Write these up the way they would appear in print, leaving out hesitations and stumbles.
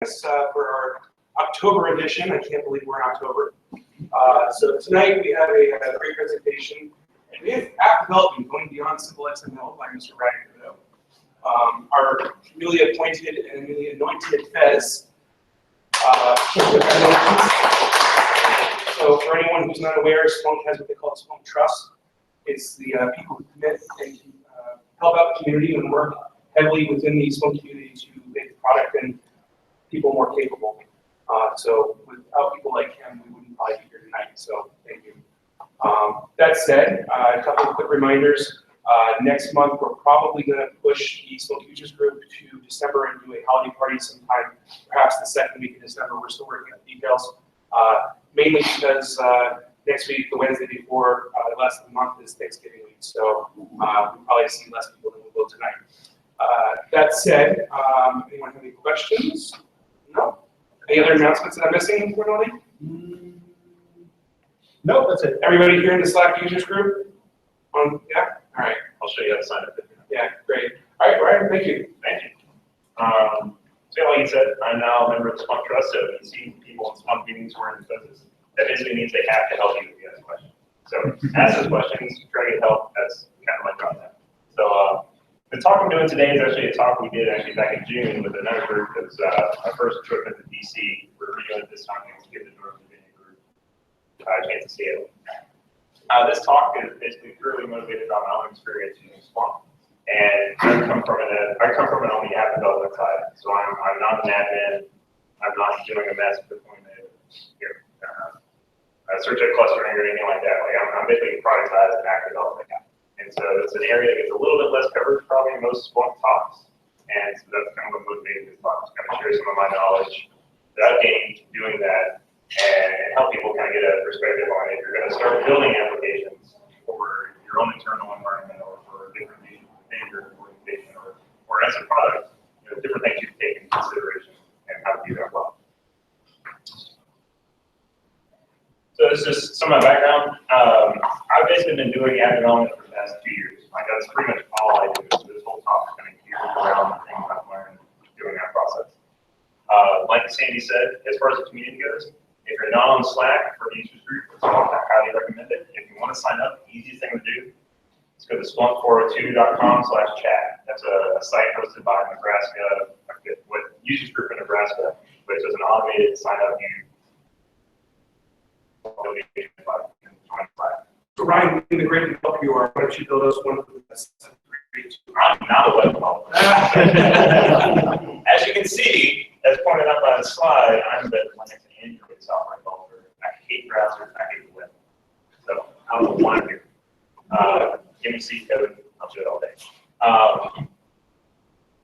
For our October edition. I can't believe we're in October. So tonight we have a great presentation. And we have app development going beyond SimpleXML by Mr. Ryan Thibodeaux. Our newly appointed and newly anointed Fez. So for anyone who's not aware, Splunk has what they call Splunk Trust. It's the people who commit and help out the community and work heavily within the Splunk community to make the product and people more capable. So without people like him, we wouldn't probably be here tonight. So thank you. That said, a couple of quick reminders. Next month, we're probably going to push the Splunk User Group to December and do a holiday party sometime, perhaps the second week of December. We're still working on details, mainly because next week, the Wednesday before the last of the month, is Thanksgiving week. So we'll probably see less people than we will tonight. That said, anyone have any questions? No? Any other announcements that I'm missing, importantly? No, that's it. Everybody here in the Slack users group? Yeah? All right. I'll show you how to sign up. Yeah, great. All right, Ryan, thank you. Thank you. So like you said, I'm now a member of the Splunk Trust, so if you see people in Splunk meetings wearing fezes, that basically means they have to help you if you ask questions. So ask those questions, try to get help. That's kind of my job now. So the talk I'm doing today is actually a talk we did actually back in June with another group. It was our first trip into DC. We're redoing it this time. We get the North Virginia group a chance to see it. This talk is basically purely motivated on my own experience using Splunk. And I come from it on the app development side. So I'm not an admin. I'm not doing a massive deployment, search at clustering or anything like that. Like I'm basically productized and app development guy. And so it's an area that gets a little bit less coverage probably in most Splunk talks. And so that's kind of what motivated this talk, to kind of share some of my knowledge that I've gained doing that and help people kind of get a perspective on if you're going to start building applications for your own internal environment or for a different major organization or as a product, different things you can take into consideration and how to do that well. So this is some of my background. I've basically been doing app development for the past 2 years. Like that's pretty much all I do. So this whole talk is kind of geared around the things I've learned doing that process. Like Sandy said, as far as the community goes, if you're not on Slack for the users group, I highly recommend it. If you want to sign up, the easiest thing to do is go to splunk402.com/chat. That's a site hosted by Nebraska, with users group in Nebraska, which is an automated sign up. So Ryan, being the great developer you are, why don't you build us one of the best? I'm not a web developer. As you can see, as pointed out by the slide, I'm the Linux and Android software developer. I hate browsers, I hate the web. So I'm the one here. Give me C code, I'll do it all day.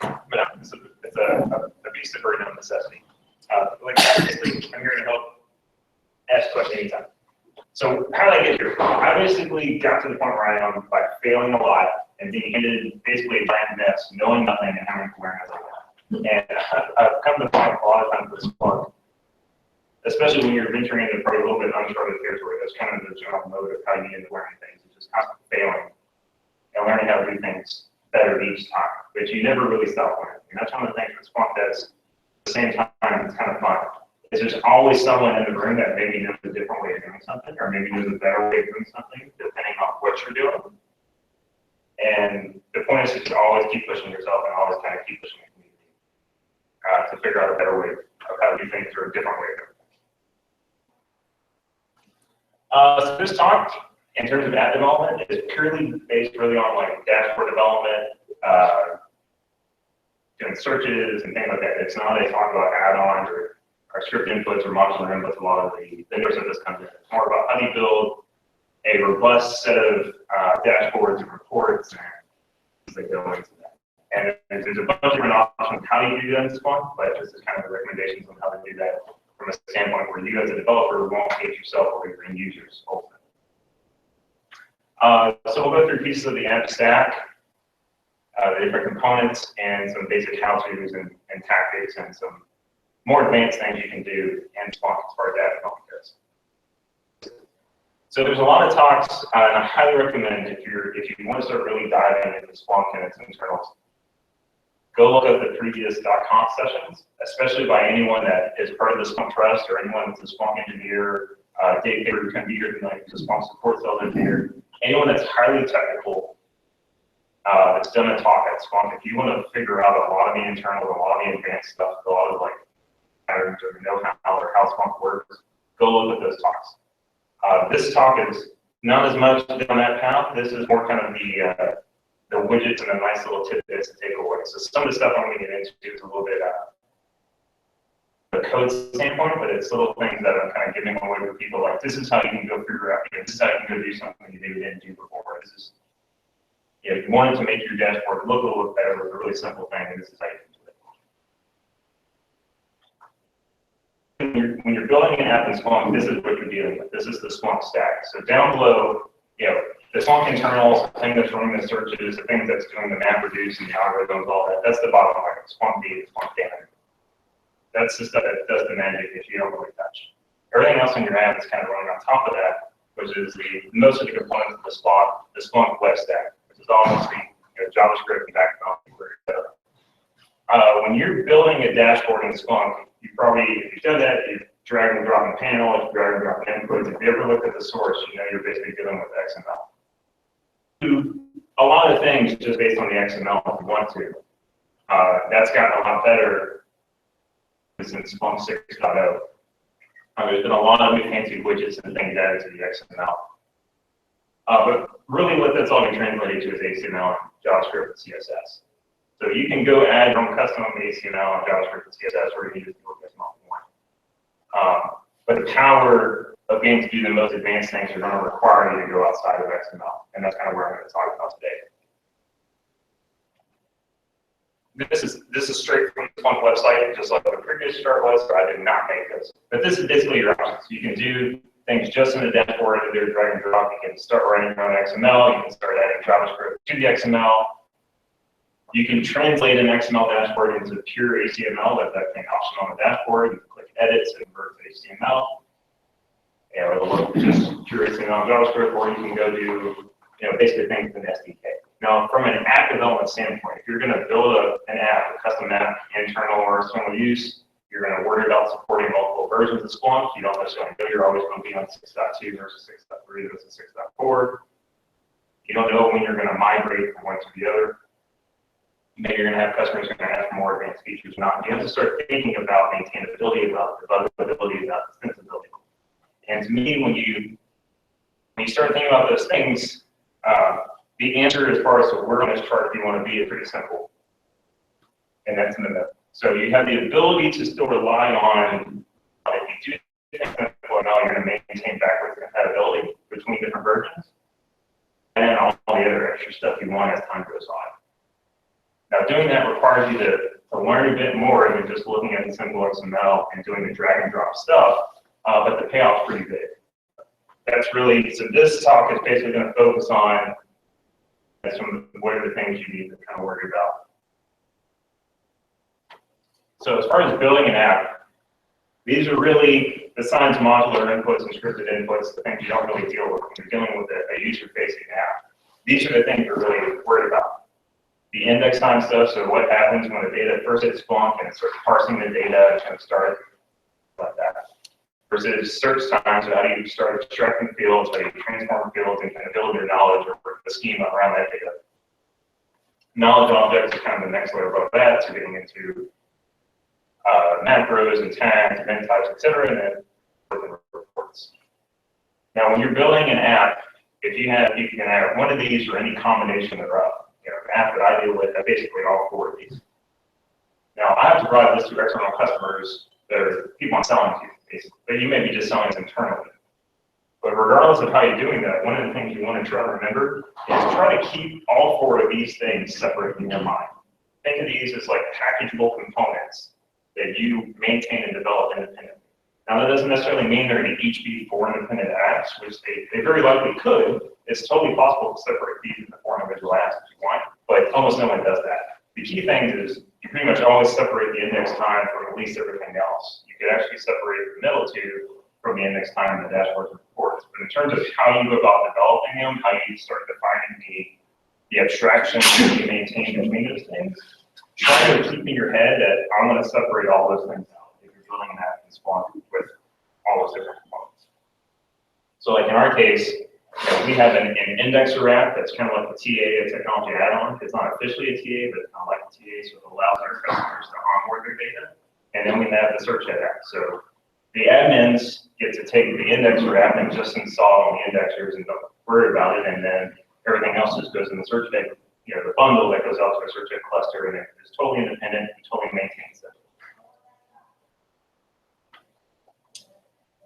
But no, it's a beast of burden of necessity. Like basically, I'm here to help ask questions anytime. So how did I get here? I basically got to the point where I am by failing a lot and being handed basically a giant mess, knowing nothing and having to learn as I go. And I've come to the point a lot of times with Splunk, especially when you're venturing into probably a little bit uncharted territory. That's kind of the general mode of how you get into learning things. It's just constantly failing and learning how to do things better each time. But you never really stop learning. And that's one of the things that Splunk does. At the same time, it's kind of fun. Is there's always someone in the room that maybe knows a different way of doing something, or maybe knows a better way of doing something, depending on what you're doing. And the point is to always keep pushing yourself and always kind of keep pushing the community to figure out a better way of how to do things or a different way of doing things. So this talk, in terms of app development, is purely based really on like dashboard development, doing searches and things like that. It's not a talk about add-ons or script inputs or modular inputs. A lot of the vendors of this comes in. It's more about how do you build a robust set of dashboards and reports that go into that. And there's a bunch of different options how you do that in Splunk, but this is kind of the recommendations on how to do that from a standpoint where you as a developer won't hate yourself or your end users ultimately. So we'll go through pieces of the app stack, the different components, and some basic how-tos and tactics and some more advanced things you can do in Splunk as far as app development goes. So there's a lot of talks, and I highly recommend if you want to start really diving into Splunk and its internals, go look at the previous .conf sessions, especially by anyone that is part of the Splunk Trust or anyone that's a Splunk engineer, Dave Haber can be here tonight, the Splunk support sales engineer, anyone that's highly technical, that's done a talk at Splunk. If you want to figure out a lot of the internal, a lot of the advanced stuff, a lot of like patterns or know-how or how Splunk works, go look at those talks. This talk is not as much down that path. This is more kind of the widgets and the nice little tidbits to take away. So some of the stuff I'm going to get into is a little bit the code standpoint, but it's little things that I'm kind of giving away to people. Like this is how you can go figure out. This is how you can go do something you didn't do before. This is, if you wanted to make your dashboard look a little better with a really simple thing, and this is how you can do it. When you're building an app in Splunk, this is what you're dealing with. This is the Splunk stack. So down below, the Splunk internals, the thing that's running the searches, the thing that's doing the map reduce and the algorithms, all that, that's the bottom line. Splunk data, Splunk data. That's the stuff that does the magic if you don't really touch. Everything else in your app is kind of running on top of that, which is most of the components of the Splunk web stack, which is almost the JavaScript and background. When you're building a dashboard in Splunk, if you've done that, you drag and drop a panel, you drag and drop inputs. If you ever look at the source, you know you're basically dealing with XML. Do a lot of things just based on the XML if you want to. That's gotten a lot better since Splunk 6.0. There's been a lot of new fancy widgets and things added to the XML. But really what that's all been translated to is HTML, JavaScript, and CSS. So you can go add your own custom HTML and JavaScript and CSS or you can use the XML if you want. But the power of being able to do the most advanced things are going to require you to go outside of XML. And that's kind of where I'm going to talk about today. This is straight from the Splunk website, just like the previous chart was, but I did not make this. But this is basically your options. You can do things just in the dashboard, either drag and drop. You can start writing your own XML. You can start adding JavaScript to the XML. You can translate an XML dashboard into pure HTML, let that thing option on the dashboard. You can click edits and convert to HTML. And it'll look just pure HTML and JavaScript, or you can go do basically things in the SDK. Now, from an app development standpoint, if you're going to build an app, a custom app, internal or external use, you're going to worry about supporting multiple versions of Splunk. You don't necessarily know you're always going to be on 6.2 versus 6.3 versus 6.4. You don't know when you're going to migrate from one to the other. Maybe you're going to have customers who are going to have more advanced features or not. You have to start thinking about maintainability, about debuggability, about extensibility. And to me, when you start thinking about those things, the answer as far as to where on this chart you want to be is pretty simple. And that's in the middle. So you have the ability to still rely on, if you do things in XML, you're going to maintain backwards compatibility between different versions. And all the other extra stuff you want as time goes on. Now, doing that requires you to learn a bit more than just looking at the simple XML and doing the drag and drop stuff, but the payoff's pretty big. That's really, so this talk is basically going to focus on what are the things you need to kind of worry about. So as far as building an app, these are really, besides modular inputs and scripted inputs, the things you don't really deal with when you're dealing with a user-facing app. These are the things you're really worried about. The index time stuff, so what happens when the data first hits Splunk and it starts parsing the data and kind of start like that. Versus search time, so how do you start extracting fields, how do you transform fields and kind of build your knowledge or the schema around that data. Knowledge objects are kind of the next layer above that, so getting into macros and tags, event types, etc., and then reports. Now, when you're building an app, if you can have one of these or any combination thereof. An app that I deal with, basically all four of these. Now, I have to provide this to external customers that are people I'm selling to, basically. But you may be just selling this internally. But regardless of how you're doing that, one of the things you want to try to remember is try to keep all four of these things separate in your mind. Think of these as like packageable components that you maintain and develop independently. Now, that doesn't necessarily mean they're going to each be four independent apps, which they very likely could. It's totally possible to separate these into four individual apps if you want, but almost no one does that. The key thing is you pretty much always separate the index time from at least everything else. You could actually separate the middle two from the index time and the dashboards and reports. But in terms of how you go about developing them, how you start defining the abstraction that you maintain between those things, try to keep in your head that I'm going to separate all those things out if you're building an app in Splunk with all those different components. So like in our case, we have an indexer app that's kind of like a TA, a technology add-on. It's not officially a TA, but it's not like a TA, so it allows our customers to onboard their data. And then we have the search head app. So the admins get to take the indexer app and just install on the indexers and don't worry about it, and then everything else just goes in the search head, the bundle that goes out to a search head cluster, and it's totally independent and totally maintains it.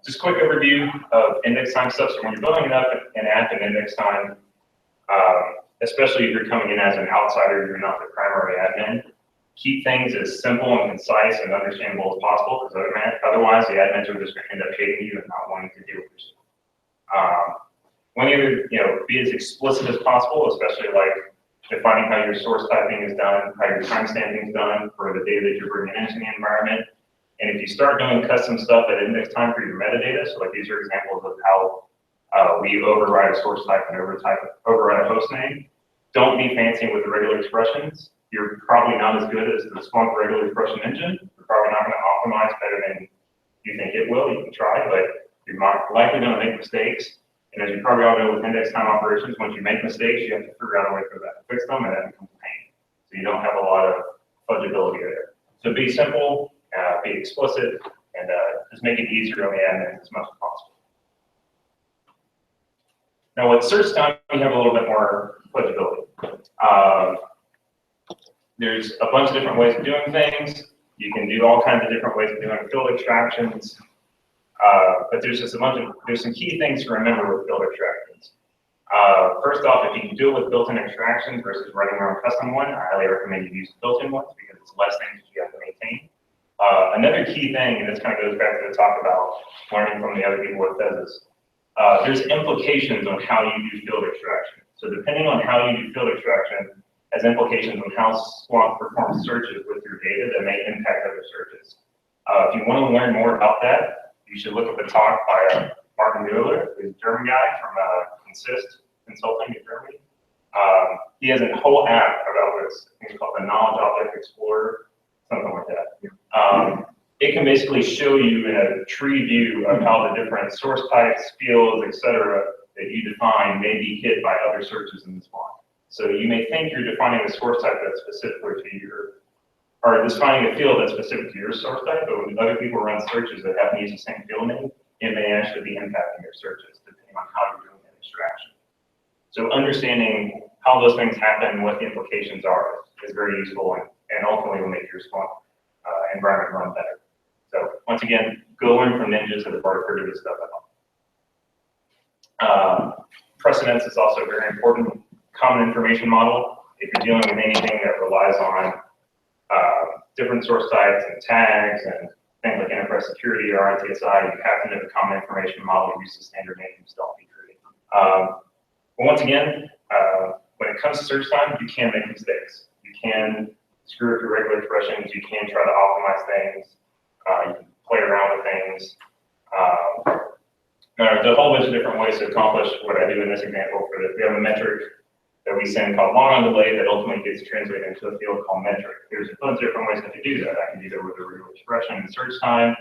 Just quick overview of index time stuff. So when you're building an app in index time, especially if you're coming in as an outsider, you're not the primary admin, keep things as simple and concise and understandable as possible, because otherwise the admins are just going to end up hating you and not wanting to deal with yourself. When you be as explicit as possible, especially like defining how your source typing is done, how your timestamping is done for the data that you're bringing into the environment. And if you start doing custom stuff at index time for your metadata, so like these are examples of how we override a source type and override a host name, don't be fancy with the regular expressions. You're probably not as good as the Splunk regular expression engine. You're probably not going to optimize better than you think it will. You can try, but you're likely going to make mistakes. And as you probably all know with index time operations, once you make mistakes, you have to figure out a way for that to fix them, and that becomes a pain. So you don't have a lot of fudgeability there. So be simple. Be explicit, and just make it easier on the admin as much as possible. Now with search time, we have a little bit more flexibility. There's a bunch of different ways of doing things. You can do all kinds of different ways of doing field extractions, but there's some key things to remember with field extractions. First off, if you can do it with built-in extractions versus running your own custom one, I highly recommend you use built-in ones because it's less things you have to maintain. Another key thing, and this kind of goes back to the talk about learning from the other people with Fezes, there's implications on how you do field extraction. So depending on how you do field extraction, has implications on how Splunk performs searches with your data that may impact other searches. If you want to learn more about that, you should look at the talk by Martin Mueller, who's a German guy from Consist Consulting in Germany. He has a whole app about this. It's called the Knowledge Object Explorer, something like that. It can basically show you in a tree view of how the different source types, fields, etc., that you define may be hit by other searches in the Splunk. So you may think you're defining a source type that's specific to your, or defining a field that's specific to your source type, but when other people run searches that happen to use the same field name, it may actually be impacting your searches depending on how you're doing that extraction. So understanding how those things happen, what the implications are, is very useful and ultimately will make your Splunk environment run better. So once again, go learn from ninjas that have already figured this stuff out. Precedence is also very important. Common information model. If you're dealing with anything that relies on different source types and tags and things like enterprise security or ITSI, you have to know the common information model, use the standard names, don't be creative. But once again, when it comes to search time, you can make mistakes. You can screw up your regular expressions. You can try to optimize things. You can play around with things. There's a whole bunch of different ways to accomplish what I do in this example. We have a metric that we send called long on delay that ultimately gets translated into a field called metric. There's a bunch of different ways to do that. I can do that with a regular expression in search time.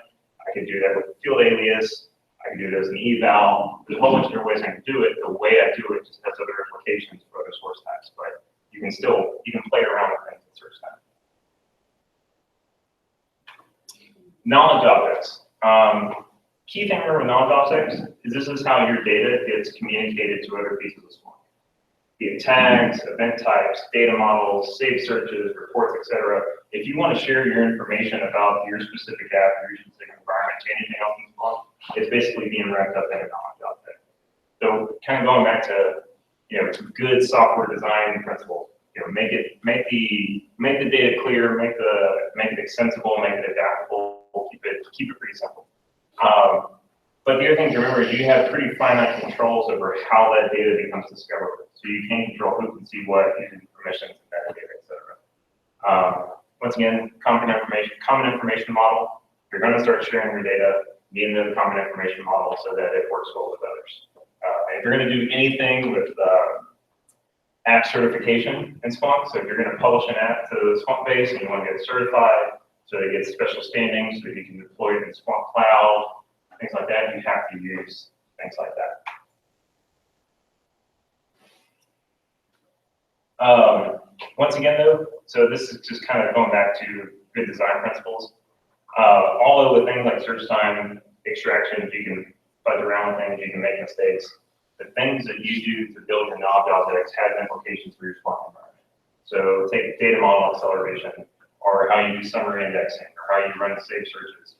I can do that with a field alias. I can do it as an eval. There's a whole bunch of different ways I can do it. The way I do it just has other implications for other source types, but you can play around with things in search time. Knowledge objects. Key thing remember with knowledge objects is this is how your data gets communicated to other pieces of Splunk. Be it tags, event types, data models, saved searches, reports, etc. If you want to share your information about your specific app or your specific environment to anything else in Splunk, it's basically being wrapped up in a knowledge object. So kind of going back to good software design principles. Make the data clear, make it extensible, make it adaptable, keep it pretty simple. But the other thing to remember is you have pretty finite controls over how that data becomes discoverable. So you can control who can see what, using permissions, metadata, etc. Once again, common information model. If you're going to start sharing your data, you need to know the common information model so that it works well with others. And if you're going to do anything with app certification in Splunk. So if you're going to publish an app to the Splunk base and you want to get it certified, so it gets special standing, so you can deploy it in Splunk Cloud, things like that, you have to use things like that. Once again, though, so this is just kind of going back to good design principles. All of the things like search time, extraction, you can fudge around with things, you can make mistakes. The things that you do to build your knowledge objects has implications for your Splunk environment. So take data model acceleration, or how you do summary indexing, or how you run safe searches.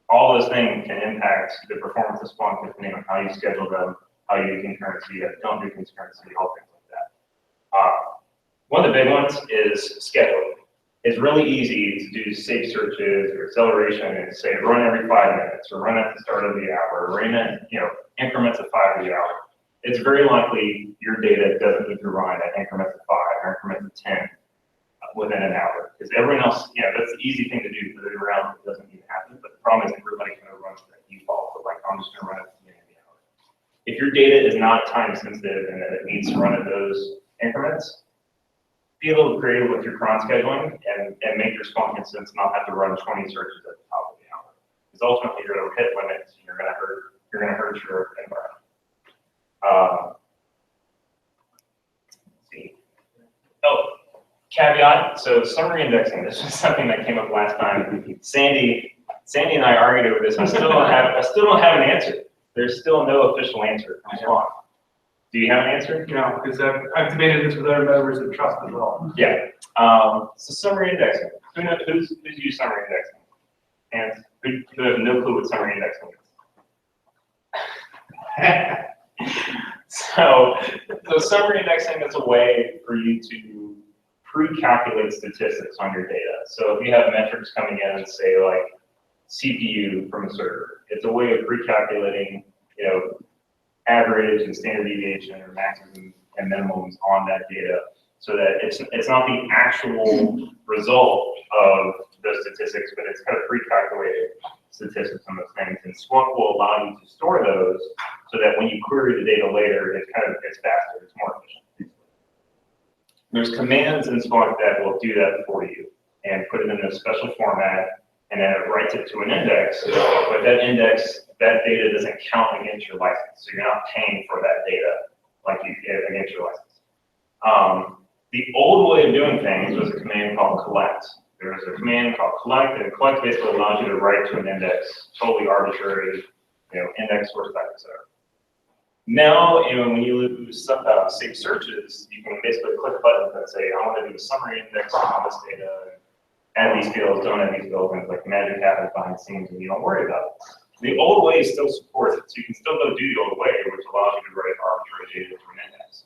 All those things can impact the performance of Splunk depending on how you schedule them, how you do concurrency, don't do concurrency, all things like that. One of the big ones is scheduling. It's really easy to do safe searches or acceleration and say run every 5 minutes, or run at the start of the hour, or run at increments of 5 of the hour. It's very likely your data doesn't need to run at increments of 5 or increments of 10 within an hour. Because everyone else, that's the easy thing to do for the round that doesn't even happen. But the problem is everybody kind of runs that default. So like, I'm just going to run at the beginning of the hour. If your data is not time sensitive and that it needs to run at those increments, be a little creative with your cron scheduling and make your Splunk instance not have to run 20 searches at the top of the hour. Because ultimately you're going to hit limits and you're going to hurt your environment. Let's see. Oh, caveat. So summary indexing. This was something that came up last time. Sandy and I argued over this. I still don't have an answer. There's still no official answer from Splunk. Do you have an answer? No, because I've debated this with other members of Trust as well. Yeah. So summary indexing. Who's used summary indexing? And who have no clue what summary indexing is? So summary indexing is a way for you to pre-calculate statistics on your data. So if you have metrics coming in and say like CPU from a server, it's a way of pre-calculating, average and standard deviation or maximum and minimums on that data, so that it's not the actual result of those statistics, but it's kind of pre-calculated statistics on those things. And Splunk will allow you to store those so that when you query the data later, it's faster, it's more efficient. There's commands in Splunk that will do that for you and put it in a special format, and then it writes it to an index, but that data doesn't count against your license. So you're not paying for that data like you did against your license. The old way of doing things was a command called collect. There was a command called collect, and collect basically allows you to write to an index, totally arbitrary, index source type, etc. Now, when you lose safe searches, you can basically click buttons that say, I want to do a summary index on this data, add these fields, don't add these fields, and like magic happens behind the scenes and you don't worry about it. The old way still supports it, so you can still go do the old way, which allows you to write arbitrary data to an index.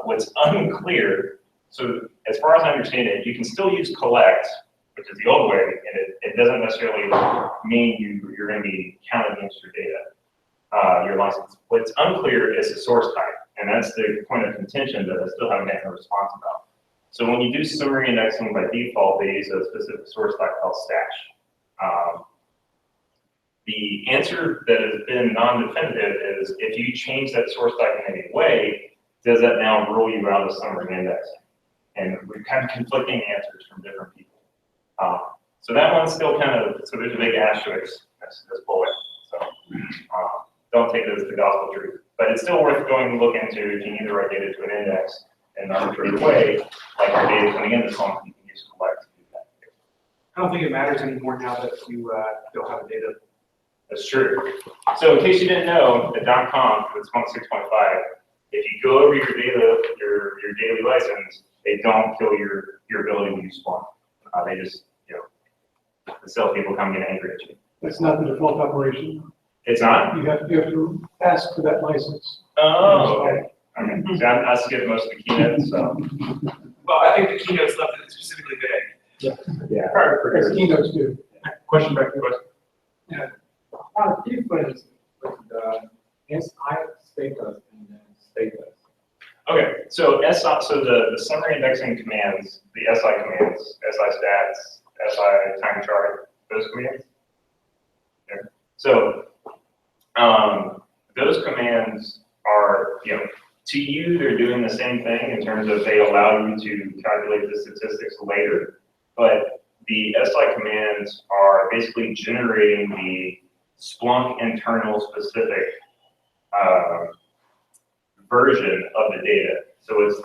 What's unclear, so as far as I understand it, you can still use collect, which is the old way, and it doesn't necessarily mean you're going to be counted against your data, your license. What's unclear is the source type, and that's the point of contention that I still haven't gotten a response about. So when you do summary indexing by default, they use a specific source type called stash. The answer that has been non-definitive is if you change that source type in any way, does that now rule you out of summary indexing? And we've kind of conflicting answers from different people. So that one's still so there's a big asterisk this bullet. So don't take it as the gospel truth. But it's still worth going and look into if you need to write data to an index in an arbitrary way, like your data coming into Splunk, you can use collect to do that. I don't think it matters anymore now that you don't have the data. That's true. So in case you didn't know, the .conf with Splunk 6.5, if you go over your data, your daily license, they don't kill your ability to use Splunk. They just, the salespeople come get angry at you. That's not the default operation. It's not? You have to ask for that license. Oh, okay. Okay. So I skipped most of the keynotes, so. Well, I think the keynotes left it specifically vague. Yeah. As keynotes do. Question back to question. Yeah. Difference with the SI status and then status. Okay, so the summary indexing commands, the SI commands, SI stats, SI time chart, those commands. Okay. So those commands are, To you, they're doing the same thing in terms of they allow you to calculate the statistics later, but the SI commands are basically generating the Splunk internal specific version of the data. So it's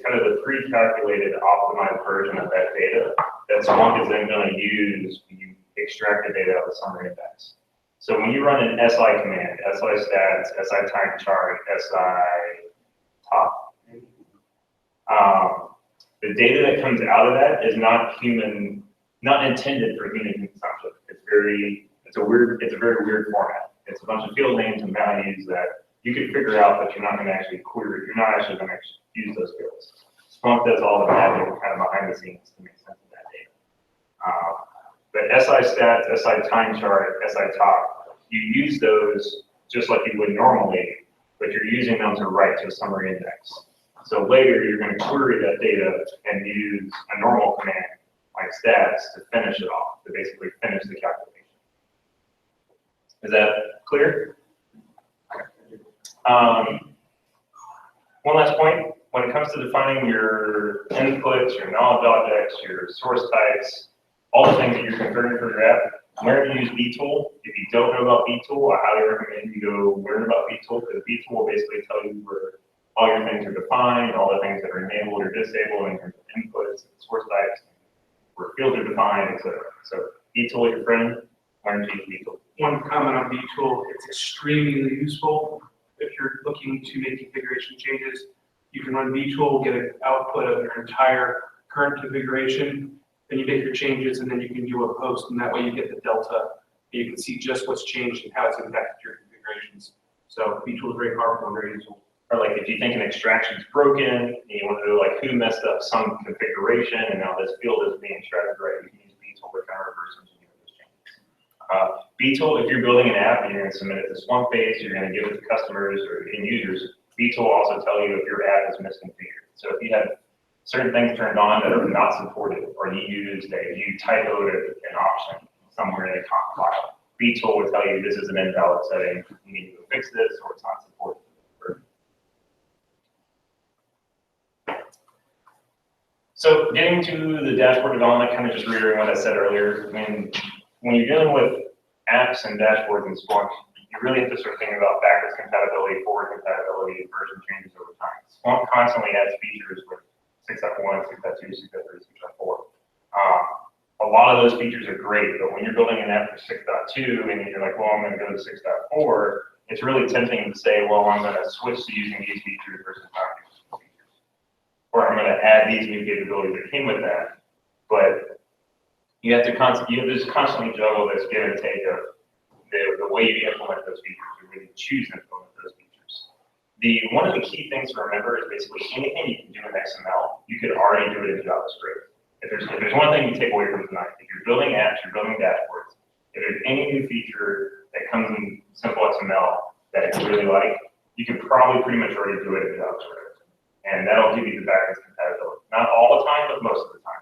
kind of the pre-calculated optimized version of that data that Splunk is then going to use when you extract the data out of the summary index. So when you run an SI command, SI stats, SI time chart, SI top, the data that comes out of that is not intended for human consumption. It's a very weird format. It's a bunch of field names and values that you can figure out, but you're not going to actually query. You're not actually going to use those fields. Splunk does all the magic kind of behind the scenes to make sense of that data. But SI stats, SI time chart, SI top, you use those just like you would normally, but you're using them to write to a summary index. So later you're going to query that data and use a normal command like stats to finish it off, to basically finish the calculation. Is that clear? One last point, when it comes to defining your inputs, your knowledge objects, your source types, all the things that you're configuring for your app, learn to use btool. If you don't know about btool, I highly recommend you go learn about btool, because btool will basically tell you where all your things are defined, all the things that are enabled or disabled in terms of inputs, and source types, where fields are defined, etc. So btool, your friend, learn to use btool. One comment on btool, it's extremely useful if you're looking to make configuration changes. You can run btool, get an output of your entire current configuration, then you make your changes, and then you can do a post, and that way you get the delta. You can see just what's changed and how it's impacted your configurations. So btool is very powerful and very useful. Or like if you think an extraction is broken, and you want to know like who messed up some configuration, and now this field is being extracted right, you can use btool to kind of reverse engineer those changes. btool, if you're building an app and you're going to submit it to Splunk base, you're going to give it to customers or end users, btool will also tell you if your app is misconfigured. So if you have certain things turned on that are not supported, or you typoed an option somewhere in the conf file, btool will tell you this is an invalid setting, you need to go fix this, or it's not supported. So getting to the dashboard development, kind of just reiterating what I said earlier, when you're dealing with apps and dashboards in Splunk, you really have to start thinking about backwards compatibility, forward compatibility, version changes over time. Splunk constantly adds features with 6.1, 6.2, 6.3, 6.4. A lot of those features are great, but when you're building an app for 6.2 and you're like, well, I'm going to go to 6.4, it's really tempting to say, well, I'm going to switch to using these features versus not using these features. Or I'm going to add these new capabilities that came with that. But you have to just constantly juggle this give and take of the way you implement those features, you really choose to implement those features. One of the key things to remember is basically anything you can do in XML, you could already do it in JavaScript. If there's one thing you take away from tonight, if you're building apps, you're building dashboards, if there's any new feature that comes in SimpleXML that you really like, you can probably pretty much already do it in JavaScript. And that'll give you the backwards compatibility. Not all the time, but most of the time.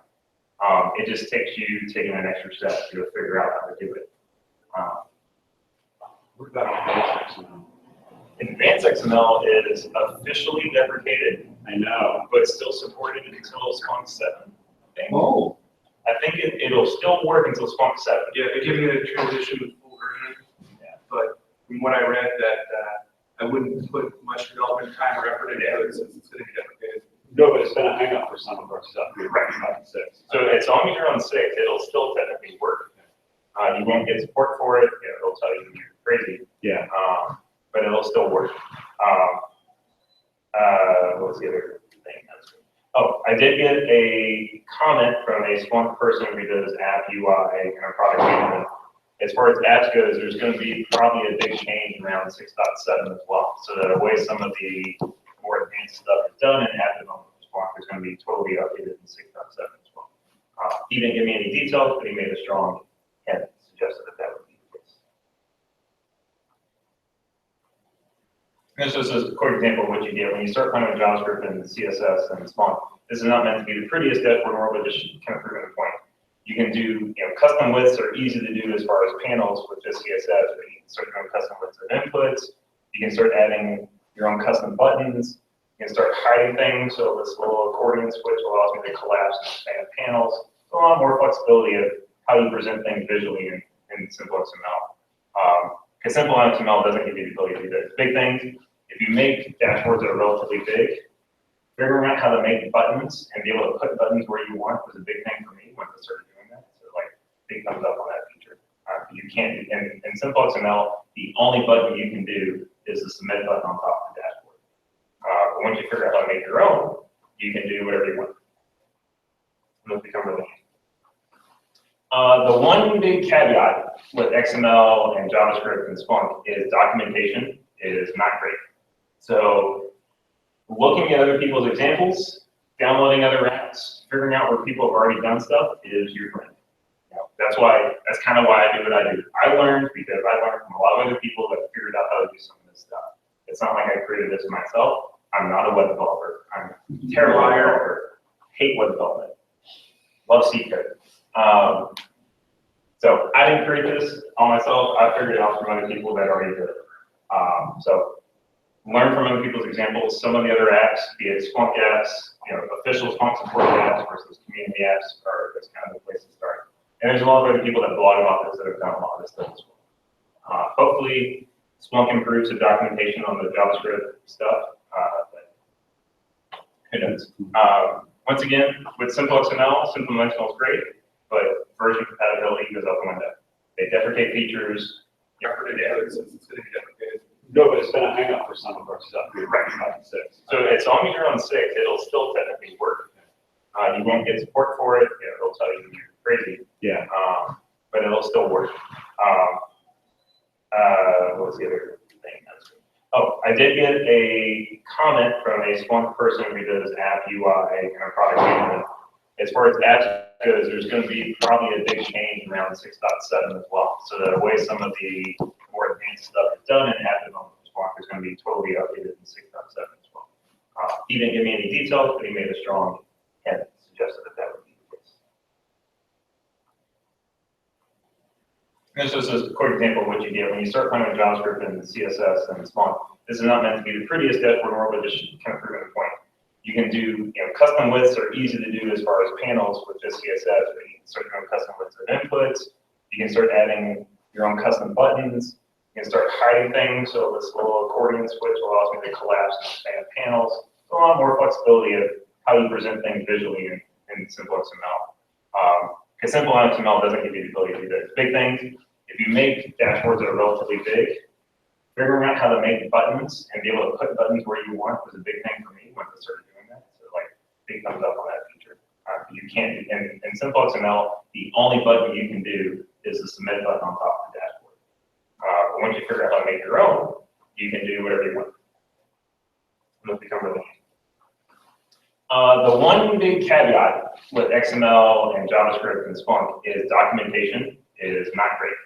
It just takes you taking an extra step to figure out how to do it. What about advanced XML? Advanced XML is officially deprecated. I know. But still supported until Splunk 7. Oh. I think it'll still work until Splunk 7. Yeah, they're giving it a transition to full version. Yeah. But from what I read, that I wouldn't put much development time or effort into it since it's going to be deprecated. No, but it's been a hang up for some of our stuff. Right. 6. So as long as you're on 6, it'll still technically work. You won't get support for it. It'll tell you you're crazy. Yeah. But it'll still work. What's the other thing? Oh, I did get a comment from a Splunk person who does app UI and a product management. As far as apps goes, there's going to be probably a big change around 6.7 as well. So that the way some of the more advanced stuff is done in app development for Splunk is going to be totally updated in 6.7 as well. He didn't give me any details, but he made a strong hint, suggested that would be the case. This is just a quick example of what you get when you start playing with JavaScript and CSS and Splunk. This is not meant to be the prettiest dashboard in the world, but just kind of proving the point. You can do, custom widths are easy to do as far as panels with just CSS, but you can start doing custom widths of inputs. You can start adding your own custom buttons. You can start hiding things, so this little accordion switch allows me to collapse and expand panels. So a lot more flexibility of how you present things visually in SimpleXML. Because SimpleXML doesn't give you the ability to do those big things. If you make dashboards that are relatively big, figuring out how to make buttons and be able to put buttons where you want was a big thing for me once I started doing that. So like, big thumbs up on that feature. You can't do, in SimpleXML, the only button you can do is the submit button on top of the dashboard. But once you figure out how to make your own, you can do whatever you want. And it'll become really easy. The one big caveat with XML and JavaScript and Splunk is documentation is not great. So looking at other people's examples, downloading other apps, figuring out where people have already done stuff is your friend. That's kind of why I do what I do. I learned because I learned from a lot of other people that figured out how to do some of this stuff. It's not like I created this myself. I'm not a web developer. I'm a terrible web developer. Hate web development. Love C code. So I didn't create this all myself. I figured it out from other people that already did it. So learn from other people's examples. Some of the other apps, be it Splunk apps, official Splunk supported apps versus community apps, are that's kind of the place to start. And there's a lot of other people that blog about this that have done a lot of this stuff as well. Hopefully, Splunk improves the documentation on the JavaScript stuff, but who knows? Once again, with SimpleXML, SimpleXML is great, but version compatibility goes out the window. They deprecate features. Yeah, for the others, it's going to be deprecated. No, but it's been a hang up for some of our stuff. We're right about 6. So as long as you're on 6, it'll still technically work. You won't get support for it. It'll tell you you're crazy. Yeah. But it'll still work. What's the other thing? Oh, I did get a comment from a Splunk person who does app UI and a product management. As far as apps goes, there's going to be probably a big change around 6.7 as well. So the way some of the more advanced stuff is done and app development Splunk is going to be totally updated in 6.7 as well. He didn't give me any details, but he made a strong hint, suggested that would be the case. This is just a quick example of what you get when you start playing with JavaScript and CSS and Splunk. This is not meant to be the prettiest dashboard in the world, but just kind of proving the point. You can do, custom widths are easy to do as far as panels with just CSS, but you can start doing custom widths of inputs. You can start adding your own custom buttons. You can start hiding things, so this little accordion switch allows me to collapse and expand panels. So a lot more flexibility of how you present things visually in SimpleXML. Because SimpleXML doesn't give you the ability to do those big things. If you make dashboards that are relatively big, figuring out how to make buttons and be able to put buttons where you want was a big thing for me once I started doing that. So like, big thumbs up on that feature. You can't do, in SimpleXML, the only button you can do is the submit button on top of the dashboard. But once you figure out how to make your own, you can do whatever you want. And it'll become really easy. The one big caveat with XML and JavaScript and Splunk is documentation is not great.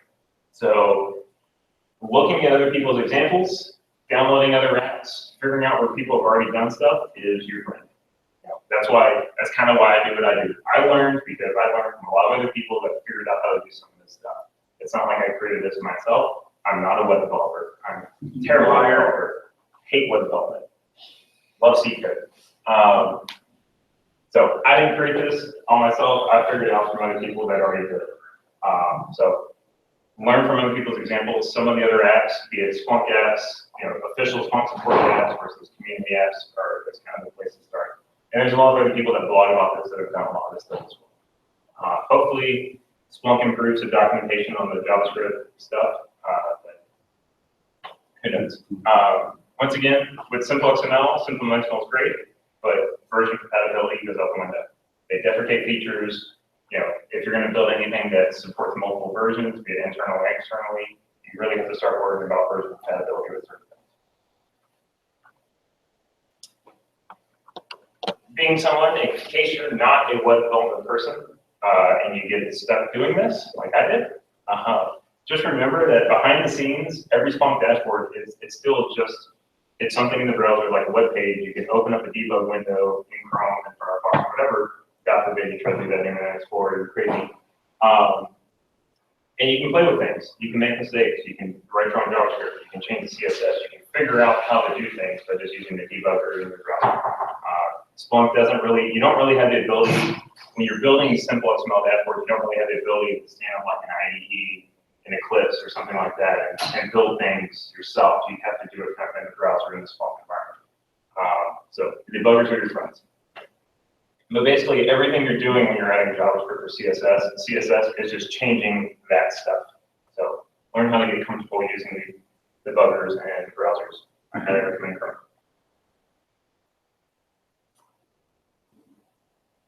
So looking at other people's examples, downloading other apps, figuring out where people have already done stuff is your friend. That's kind of why I do what I do. I learned because I learned from a lot of other people that figured out how to do some of this stuff. It's not like I created this myself. I'm not a web developer. I'm a terrible web developer. Hate web development. Love C code. So I didn't create this all myself. I figured it out from other people that already did it. So learn from other people's examples. Some of the other apps, be it Splunk apps, official Splunk supported apps versus community apps, are that's kind of the place to start. And there's a lot of other people that blog about this that have done a lot of this stuff as well. Hopefully, Splunk improves the documentation on the JavaScript stuff, but who knows? Once again, with SimpleXML, SimpleXML is great, but version compatibility goes out the window. They deprecate features. If you're going to build anything that supports multiple versions, be it internally or externally, you really have to start worrying about version compatibility with certain things. Being someone, in case you're not a web development person and you get stuck doing this, like I did, just remember that behind the scenes, every Splunk dashboard it's still just something in the browser like a web page. You can open up a debug window in Chrome and Firefox, whatever. God forbid you try to do that in Internet Explorer, you're crazy. And you can play with things. You can make mistakes. You can write your own JavaScript. You can change the CSS. You can figure out how to do things by just using the debugger in your browser. Splunk doesn't really, you don't really have the ability, when you're building SimpleXML dashboards, you don't really have the ability to stand up like an IDE in Eclipse or something like that and build things yourself. You have to do it kind of in the browser in the Splunk environment. So the debuggers are your friends. But basically everything you're doing when you're adding JavaScript or CSS is just changing that stuff. So learn how to get comfortable using the debuggers and browsers. I highly recommend Chrome.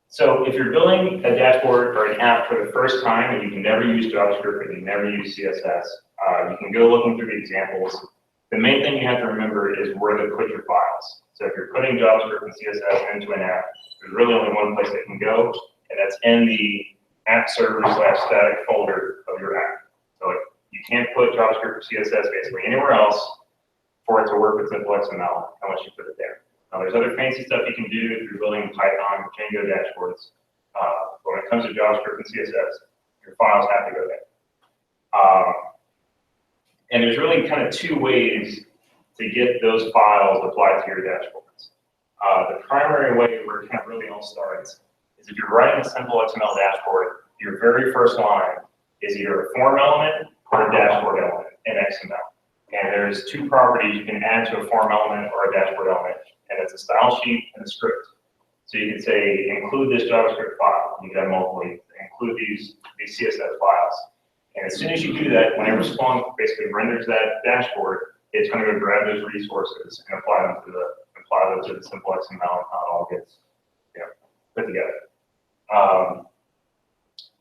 So if you're building a dashboard or an app for the first time and you've never used JavaScript and you've never used CSS, you can go looking through the examples. The main thing you have to remember is where to put your files. So if you're putting JavaScript and CSS into an app, there's really only one place it can go, and that's in the app server/static folder of your app. So you can't put JavaScript or CSS basically anywhere else for it to work with SimpleXML unless you put it there. Now, there's other fancy stuff you can do if you're building Python or Django dashboards. But when it comes to JavaScript and CSS, your files have to go there. And there's really kind of two ways to get those files applied to your dashboards. The primary way where it kind of really all starts is if you're writing a SimpleXML dashboard, your very first line is either a form element or a dashboard element in XML. And there's two properties you can add to a form element or a dashboard element, and it's a style sheet and a script. So you can say, include this JavaScript file. You can have multiple, include these CSS files. And as soon as you do that, whenever Splunk basically renders that dashboard, it's going to go grab those resources and apply them to the SimpleXML and how it all gets put together.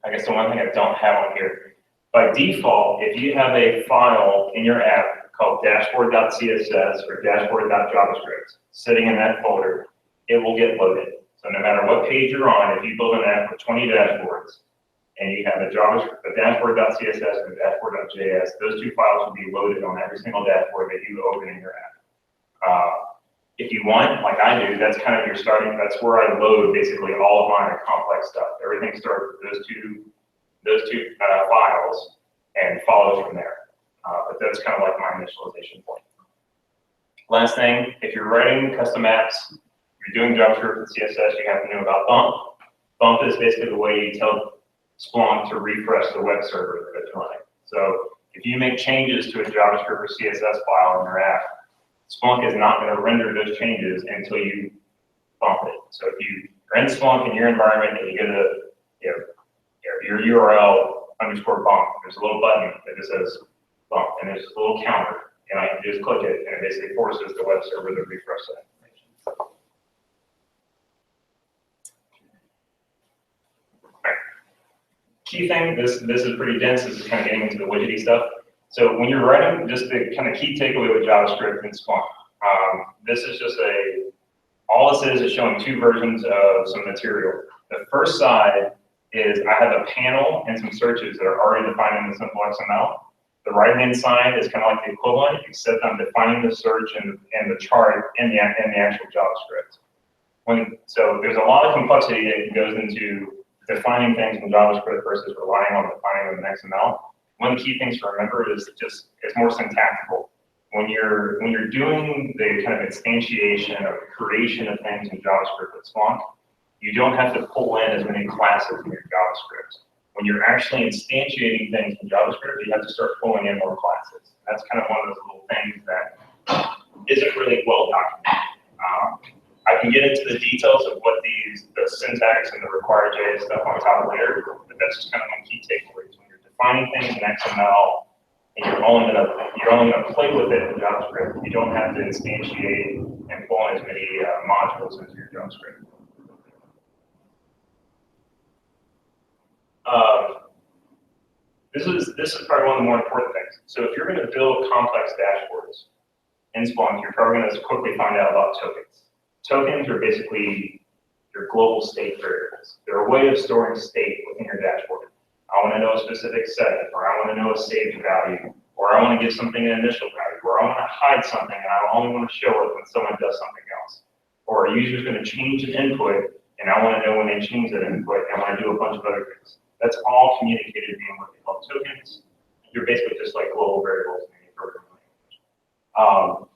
I guess the one thing I don't have on here, by default, if you have a file in your app called dashboard.css or dashboard.javascript sitting in that folder, it will get loaded. So no matter what page you're on, if you build an app with 20 dashboards and you have a dashboard.css and dashboard.js, those two files will be loaded on every single dashboard that you open in your app. If you want, like I do, that's kind of your starting, that's where I load basically all of my complex stuff. Everything starts with those two files and follows from there. But that's kind of like my initialization point. Last thing, if you're writing custom apps, you're doing JavaScript and CSS, you have to know about bump. Bump is basically the way you tell Splunk to refresh the web server that it's running. So if you make changes to a JavaScript or CSS file in your app, Splunk is not going to render those changes until you bump it. So if you're in Splunk in your environment and you go to your URL _ bump, there's a little button that just says bump, and there's a little counter, and I can just click it, and it basically forces the web server to refresh that information. Right. Key thing, this is pretty dense, this is kind of getting into the widgety stuff. So when you're writing, just the kind of key takeaway with JavaScript and Splunk, this is just all this is showing two versions of some material. The first side is I have a panel and some searches that are already defined in the SimpleXML. The right-hand side is kind of like the equivalent, except I'm defining the search and the chart in the actual JavaScript. So there's a lot of complexity that goes into defining things in JavaScript versus relying on defining them in XML. One of the key things to remember is it's more syntactical. When you're doing the kind of instantiation or creation of things in JavaScript with Splunk, you don't have to pull in as many classes in your JavaScript. When you're actually instantiating things in JavaScript, you have to start pulling in more classes. That's kind of one of those little things that isn't really well documented. I can get into the details of what the syntax and the required JS stuff on top later, but that's just kind of one key takeaway. When you're defining things in XML, and you're only gonna play with it in JavaScript, you don't have to instantiate and pull in as many modules into your JavaScript. This is probably one of the more important things. So if you're going to build complex dashboards in Splunk, you're probably going to quickly find out about tokens. Tokens are basically your global state variables. They're a way of storing state within your dashboard. I want to know a specific setting, or I want to know a saved value, or I want to give something an initial value, or I want to hide something and I only want to show it when someone does something else. Or a user's going to change an input and I want to know when they change that input and I want to do a bunch of other things. That's all communicated via what they call tokens. You're basically just like global variables in any programming language.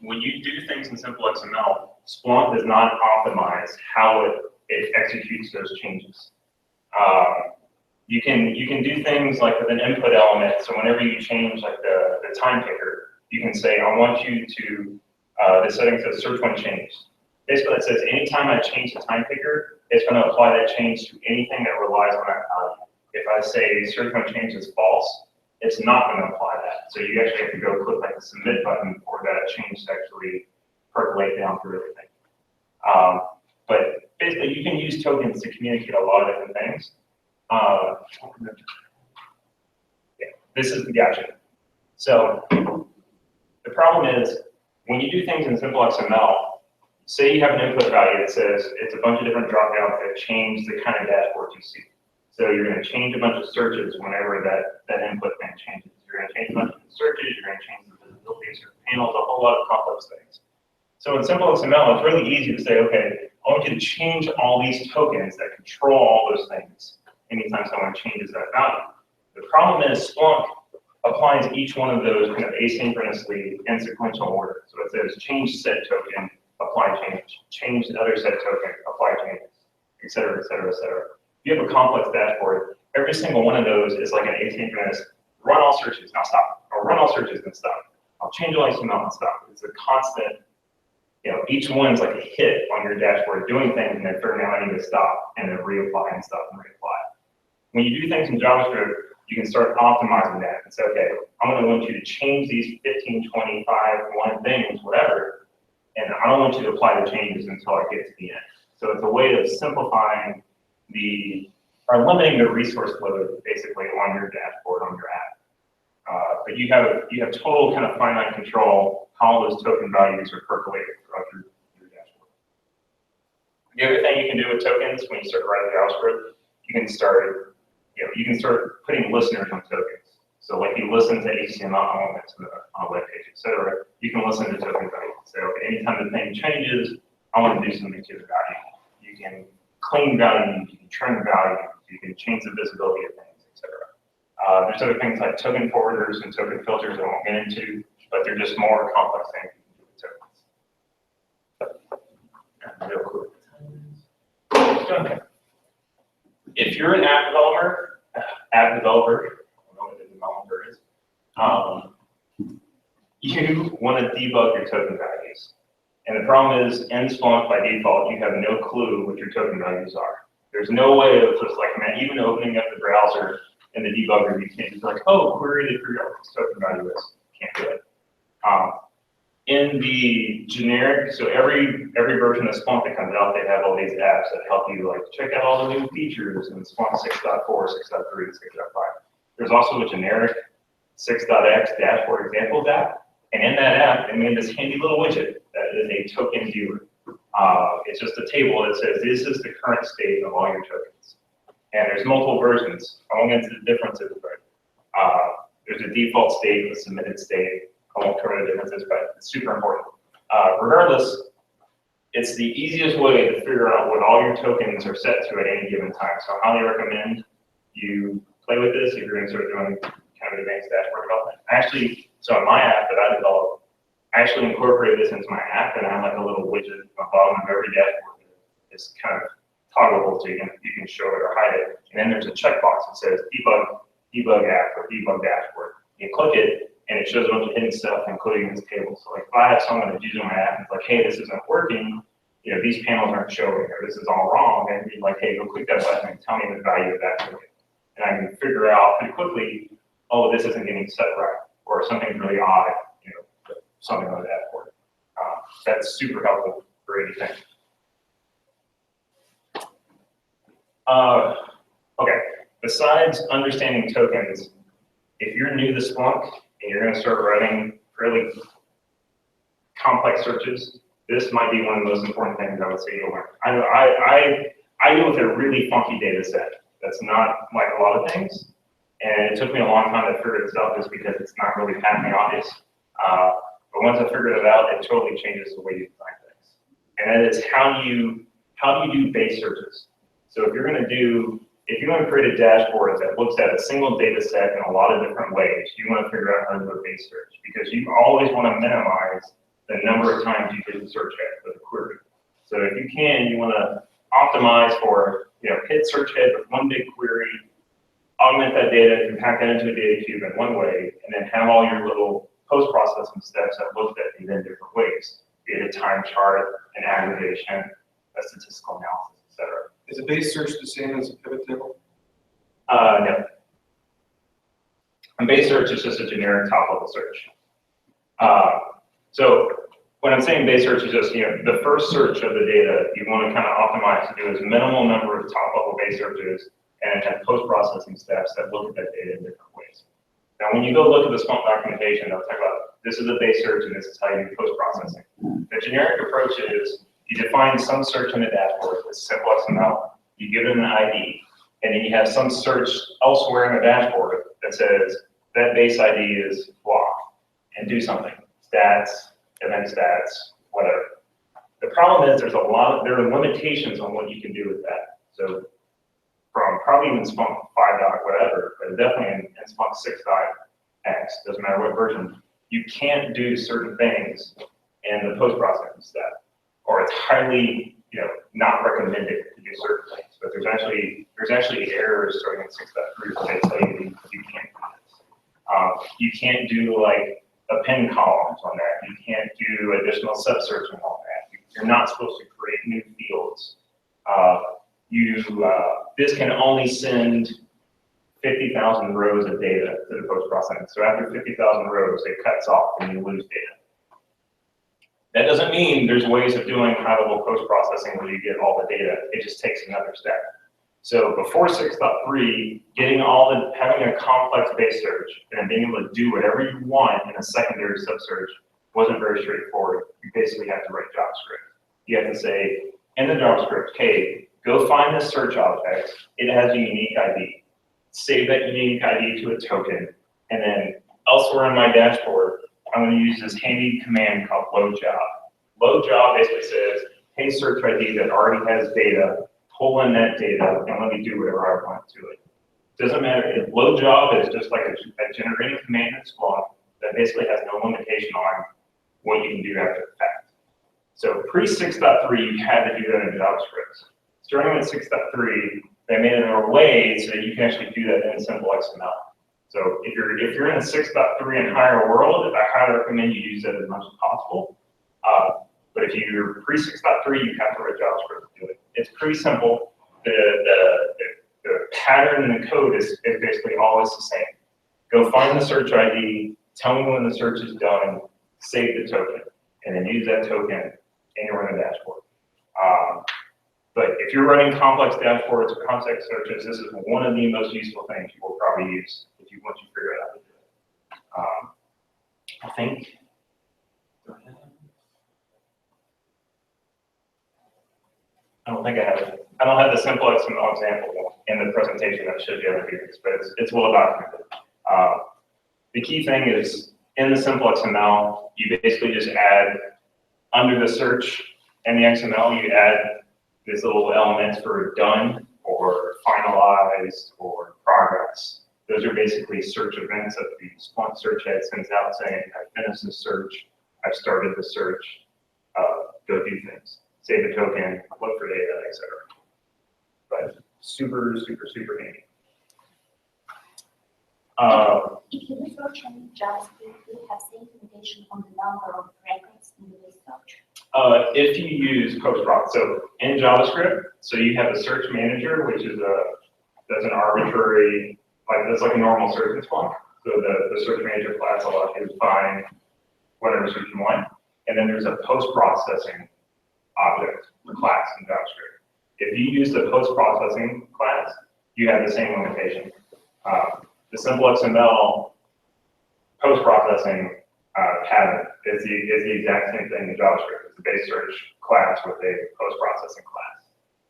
when you do things in SimpleXML, Splunk does not optimize how it executes those changes. You can do things like with an input element. So whenever you change like the time picker, you can say, I want you to, the setting says search when changed. Basically that says anytime I change the time picker, it's going to apply that change to anything that relies on that value. If I say search when changed is false, it's not going to apply that. So you actually have to go click like the submit button for that change to actually percolate down through everything. But basically you can use tokens to communicate a lot of different things. Yeah, this is the gotcha. So the problem is when you do things in SimpleXML, say you have an input value that says it's a bunch of different dropdowns that change the kind of dashboard you see. So you're going to change a bunch of searches whenever that input thing changes. You're going to change a bunch of searches, you're going to change the visibility of certain panels, a whole lot of complex things. So in SimpleXML, it's really easy to say, okay, I want you to change all these tokens that control all those things anytime someone changes that value. The problem is Splunk applies each one of those kind of asynchronously in sequential order. So it says change set token, apply change the other set token, apply changes, et cetera, et cetera, et cetera. If you have a complex dashboard, every single one of those is like an asynchronous run all searches, now stop, or run all searches and stop. I'll change all HTML and stop. It's a constant, each one's like a hit on your dashboard doing things and then figuring out I need to stop and then reapply and stop and reapply. When you do things in JavaScript, you can start optimizing that and say, okay, I'm going to want you to change these 15, 25, 1 things, whatever, and I don't want you to apply the changes until I get to the end. So it's a way of simplifying or limiting the resource load basically on your dashboard, on your app. But you have total kind of finite control how those token values are percolated throughout your dashboard. The other thing you can do with tokens when you start writing JavaScript, you can start putting listeners on tokens. So like you listen to HTML elements on a web page, et cetera, you can listen to token value. So anytime the thing changes, I want to do something to the value. You can clean value, you can trim value, you can change the visibility of things, et cetera. There's other things like token forwarders and token filters I won't get into, but they're just more complex things you can do with tokens. Real quick. If you're an app developer, I don't know what the developer is, you want to debug your token values. And the problem is, in Splunk, by default, you have no clue what your token values are. There's no way of just like, man, even opening up the browser in the debugger, you can't just like, oh, query to figure out what this token value is. Can't do it. In the generic, so every version of Splunk that comes out, they have all these apps that help you like check out all the new features in Splunk 6.4, 6.3, 6.5. There's also a generic 6.x dashboard examples app. And in that app, they made this handy little widget that is a token viewer. It's just a table that says this is the current state of all your tokens. And there's multiple versions. I won't get into the differences, but there's a default state, a submitted state. I won't cover the differences, but it's super important. Regardless, it's the easiest way to figure out what all your tokens are set to at any given time. So I highly recommend you play with this if you're going to start doing kind of advanced dashboard development. So in my app that I developed, I actually incorporated this into my app, and I have like a little widget at the bottom of every dashboard. It's kind of toggleable, so you can show it or hide it. And then there's a checkbox that says debug app or debug dashboard. You click it, and it shows a bunch of hidden stuff, including this table. So like if I have someone that's using my app and it's like, hey, this isn't working, these panels aren't showing, or this is all wrong, and be like, hey, go click that button and tell me the value of that token. And I can figure out pretty quickly, oh, this isn't getting set right, or something's really odd, something on the dashboard. That's super helpful for anything. Okay, besides understanding tokens, if you're new to Splunk and you're going to start writing fairly complex searches, this might be one of the most important things I would say you'll learn. I deal with a really funky data set that's not like a lot of things, and it took me a long time to figure this out just because it's not really patently obvious. But once I figured it out, it totally changes the way you design things. And that is how do you do base searches? So if you're going to create a dashboard that looks at a single data set in a lot of different ways, you want to figure out how to do a base search, because you always want to minimize the number of times you hit the search head for the query. So if you can, you want to optimize for, hit search head with one big query, augment that data, compact that into a data cube in one way, and then have all your little post-processing steps that look at data in different ways, be it a time chart, an aggregation, a statistical analysis, etc. Is a base search the same as a pivot table? No. A base search is just a generic top-level search. So when I'm saying base search is just, the first search of the data, you want to kind of optimize to do as minimal number of top-level base searches and have post-processing steps that look at that data in different ways. Now, when you go look at the Splunk documentation, they'll talk about this is a base search and this is how you do post-processing. The generic approach is you define some search in the dashboard with SimpleXML, you give it an ID, and then you have some search elsewhere in the dashboard that says that base ID is block and do something, stats, event stats, whatever. The problem is there are limitations on what you can do with that. So from probably even Splunk 5. whatever, but definitely in Splunk 6.x, doesn't matter what version, you can't do certain things in the post-processing step, or it's highly, not recommended to do certain things. But there's actually errors starting in 6.3 that tell you you can't do this. You can't do like append columns on that. You can't do additional sub-searching on that. You're not supposed to create new fields. This can only send 50,000 rows of data to the post-processing. So after 50,000 rows, it cuts off and you lose data. That doesn't mean there's ways of doing high-level post-processing where you get all the data. It just takes another step. So before 6.3, having a complex base search and being able to do whatever you want in a secondary sub-search wasn't very straightforward. You basically have to write JavaScript. You have to say in the JavaScript, hey, go find this search object. It has a unique ID. Save that unique ID to a token, and then elsewhere in my dashboard, I'm going to use this handy command called loadJob. LoadJob basically says, hey, search ID that already has data, pull in that data, and let me do whatever I want to it. Doesn't matter if loadJob is just like a generating command in Splunk that basically has no limitation on what you can do after the fact. So pre-6.3, you had to do that in JavaScript. Starting with 6.3, they made it a way so that you can actually do that in SimpleXML. So if you're in a 6.3 and higher world, I highly recommend you use that as much as possible. But if you're pre-6.3, you have to write JavaScript to do it. It's pretty simple. The pattern in the code is basically always the same. Go find the search ID, tell me when the search is done, save the token, and then use that token in your running dashboard. But if you're running complex dashboards or context searches, this is one of the most useful things you will probably use once you figure out how to do it. I think. I don't think I have it. I don't have the SimpleXML example in the presentation that shows you how to do this, but it's well documented. The key thing is in the SimpleXML, you basically just add under the search and the XML, you add these little elements for done or finalized or progress. Those are basically search events that the Splunk search head sends out saying, I finished the search, I've started the search, go do things. Save a token, look for data, etc. But super, super, super handy. If you search in JavaScript, you have same limitation on the number of records in the search. If you use post-process, so in JavaScript, so you have a search manager, which is that's an arbitrary, that's like a normal search in Splunk. So the search manager class allows you to find whatever search you want. And then there's a post-processing object or class in JavaScript. If you use the post-processing class, you have the same limitation. The SimpleXML post-processing pattern is the exact same thing in JavaScript. It's a base search class with a post-processing class.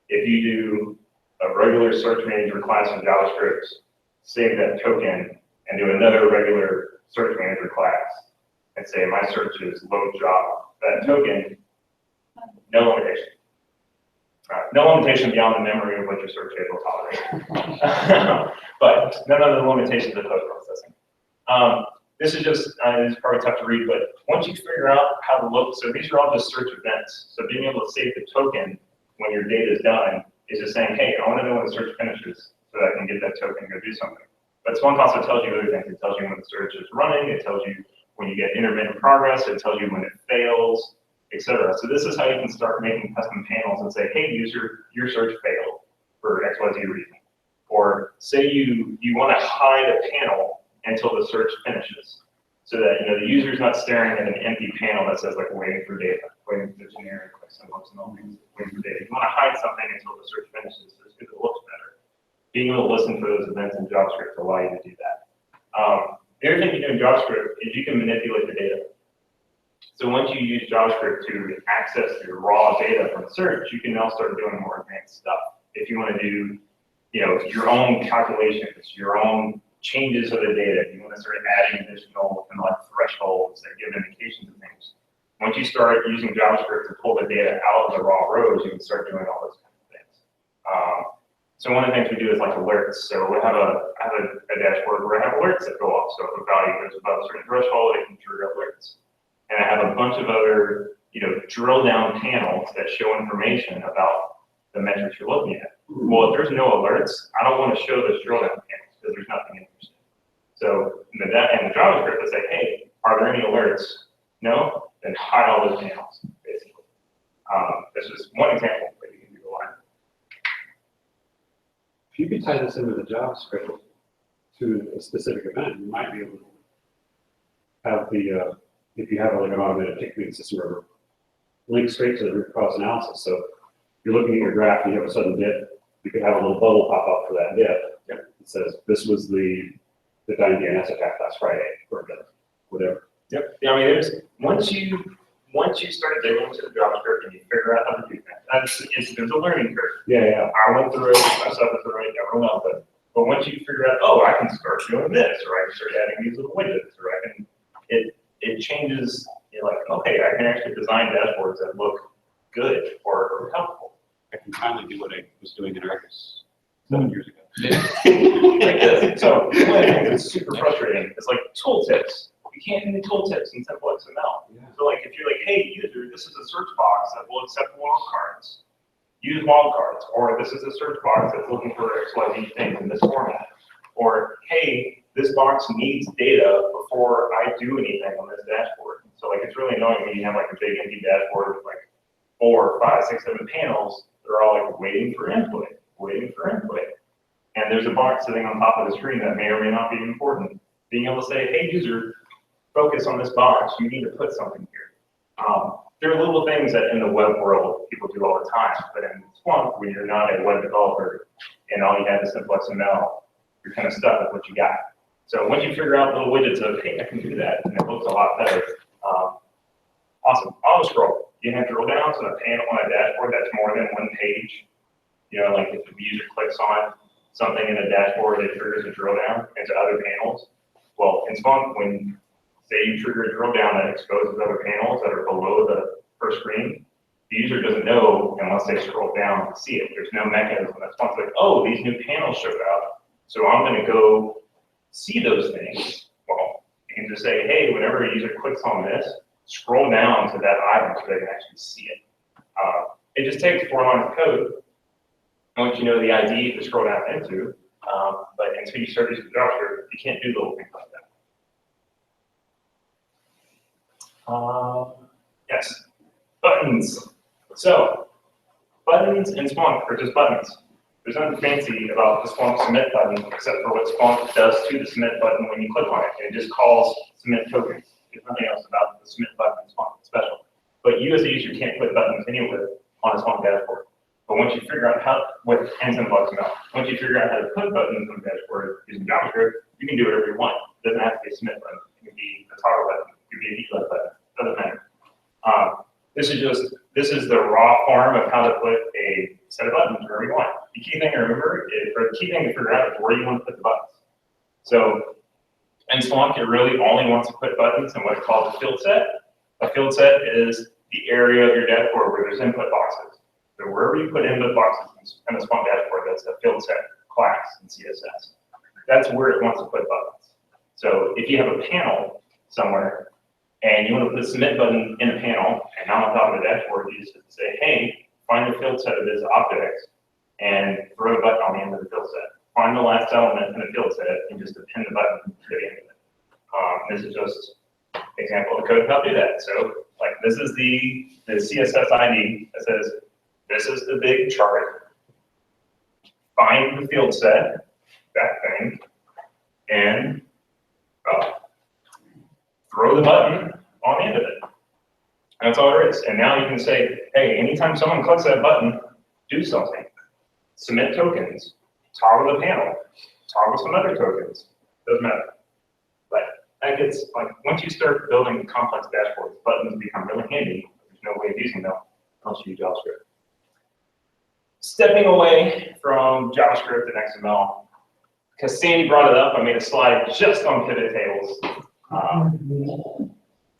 If you do a regular search manager class in JavaScript, save that token, and do another regular search manager class, and say my search is loadJob, that token, no limitation. No limitation beyond the memory of what your search table will tolerate. But none of the limitations of post-processing. this is just, it's probably tough to read, but once you figure out how to look, so these are all just search events. So being able to save the token when your data is done is just saying, hey, I want to know when the search finishes so that I can get that token and go do something. But Splunk also tells you other things. It tells you when the search is running. It tells you when you get intermittent progress. It tells you when it fails, etc. So this is how you can start making custom panels and say, hey, user, your search failed for XYZ reason. Or say you want to hide a panel until the search finishes, so that the user's not staring at an empty panel that says like waiting for data, waiting for the generic like SimpleXML things, waiting for data. You want to hide something until the search finishes because it looks better. Being able to listen for those events in JavaScript allow you to do that. The other thing you do in JavaScript is you can manipulate the data. So once you use JavaScript to access your raw data from search, you can now start doing more advanced stuff. If you want to do your own calculations, your own changes of the data, you want to start adding additional kind of like thresholds that give indications of things. Once you start using JavaScript to pull the data out of the raw rows, you can start doing all those kinds of things. So one of the things we do is like alerts. So we have a dashboard where I have alerts that go off. So if a value goes above a certain threshold, it can trigger alerts. And I have a bunch of other drill down panels that show information about the metrics you're looking at. Well, if there's no alerts, I don't want to show those drill down panels because there's nothing interesting. So in the JavaScript, I say, hey, are there any alerts? No? Then hide all those panels, basically. This is one example, but you can do a lot. If you could tie this into the JavaScript to a specific event, you might be able to have the, if you have like an automated ticketing system or link straight to the root cause analysis. So you're looking at your graph and you have a sudden dip, you could have a little bubble pop up for that dip. Yep. It says this was the DNS attack last Friday, or whatever. Yep. Yeah, I mean, once you start digging into the JavaScript and you figure out how to do that, there's a learning curve. Yeah. I went through it, I saw it through it, never know, but once you figure out, oh, I can start doing this, or I can start adding these little widgets, or I can, it changes. You're like, okay, I can actually design dashboards that look good or helpful. I can finally do what I was doing in Argus 7 years ago. Like this. So one of the things that's super frustrating is like tooltips. You can't do tooltips in SimpleXML. Yeah. So like if you're like, hey user, this is a search box that will accept wildcards. Use wildcards. Or this is a search box that's looking for XYZ things in this format. Or hey, this box needs data before I do anything on this dashboard. So like it's really annoying when you have like a big empty dashboard with like 4, 5, 6, 7 panels. They're all like waiting for input. And there's a box sitting on top of the screen that may or may not be important. Being able to say, hey user, focus on this box, you need to put something here. There are little things that in the web world people do all the time, but in Splunk, when you're not a web developer and all you have is SimpleXML, you're kind of stuck with what you got. So once you figure out little widgets of, hey, I can do that, and it looks a lot better, awesome. Auto scroll. You have drill downs on a panel on a dashboard that's more than one page. Like if the user clicks on something in a dashboard, it triggers a drill down into other panels. Well, in Splunk, when say you trigger a drill down that exposes other panels that are below the first screen, the user doesn't know unless they scroll down to see it. There's no mechanism that's like, oh, these new panels showed up, so I'm going to go see those things. Well, you can just say, hey, whenever a user clicks on this, scroll down to that item so they can actually see it. It just takes 4 lines of code. Once you know the ID to scroll down into, but until you start using JavaScript, you can't do little things like that. Yes, buttons. So, buttons in Splunk are just buttons. There's nothing fancy about the Splunk submit button except for what Splunk does to the submit button when you click on it. It just calls submit tokens. There's nothing else about the submit button in Splunk special. But you as a user can't put buttons anywhere on a Splunk dashboard. But once you figure out how, with SimpleXML, once you figure out how to put buttons on the dashboard using JavaScript, you can do whatever you want. It doesn't have to be a submit button. It can be a toggle button. It can be a delete button. It doesn't matter. This is the raw form of how to put a set of buttons wherever you want. The key thing to remember, or the key thing to figure out is where you want to put the buttons. So in Splunk, it really only wants to put buttons in what's called a field set. A field set is the area of your dashboard where there's input boxes. So wherever you put input boxes in the Splunk dashboard, that's a field set class in CSS. That's where it wants to put buttons. So if you have a panel somewhere and you want to put a submit button in a panel, and now on top of the dashboard, you just say, hey, find the field set of this object and throw the button on the end of the field set. Find the last element in the field set and just append the button to the end of it. This is just an example of the code of how to do that. So like this is the CSS ID that says, this is the big chart. Find the field set, that thing, and throw the button on the end of it. That's all there is. And now you can say, hey, anytime someone clicks that button, do something. Submit tokens, toggle the panel, toggle some other tokens. Doesn't matter. But that gets, like, once you start building complex dashboards, buttons become really handy. There's no way of using them unless you use JavaScript. Stepping away from JavaScript and XML, because Sandy brought it up, I made a slide just on pivot tables.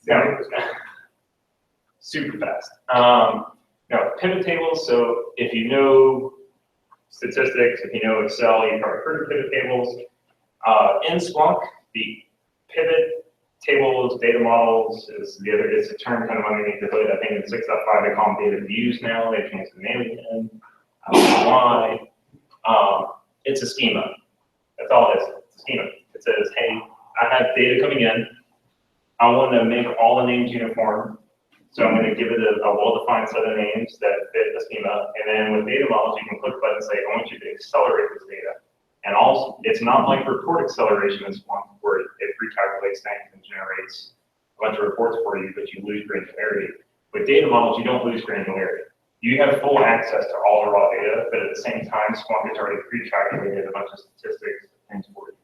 Yeah, super fast. Now, pivot tables, so if you know statistics, if you know Excel, you've probably heard of pivot tables. In Splunk, the pivot tables, data models is the other, it's a term kind of underneath the hood. I think in 6.5 they call them data views now, they changed the name again. I don't know why. It's a schema. That's all it is. It's a schema. It says, hey, I have data coming in. I want to make all the names uniform. So I'm going to give it a well-defined set of names that fit the schema. And then with data models, you can click a button and say, I want you to accelerate this data. And also, it's not like report acceleration in Splunk, where it recalculates things and generates a bunch of reports for you, but you lose granularity. With data models, you don't lose granularity. You have full access to all the raw data, but at the same time, Splunk has already pre-calculated a bunch of statistics and things for you.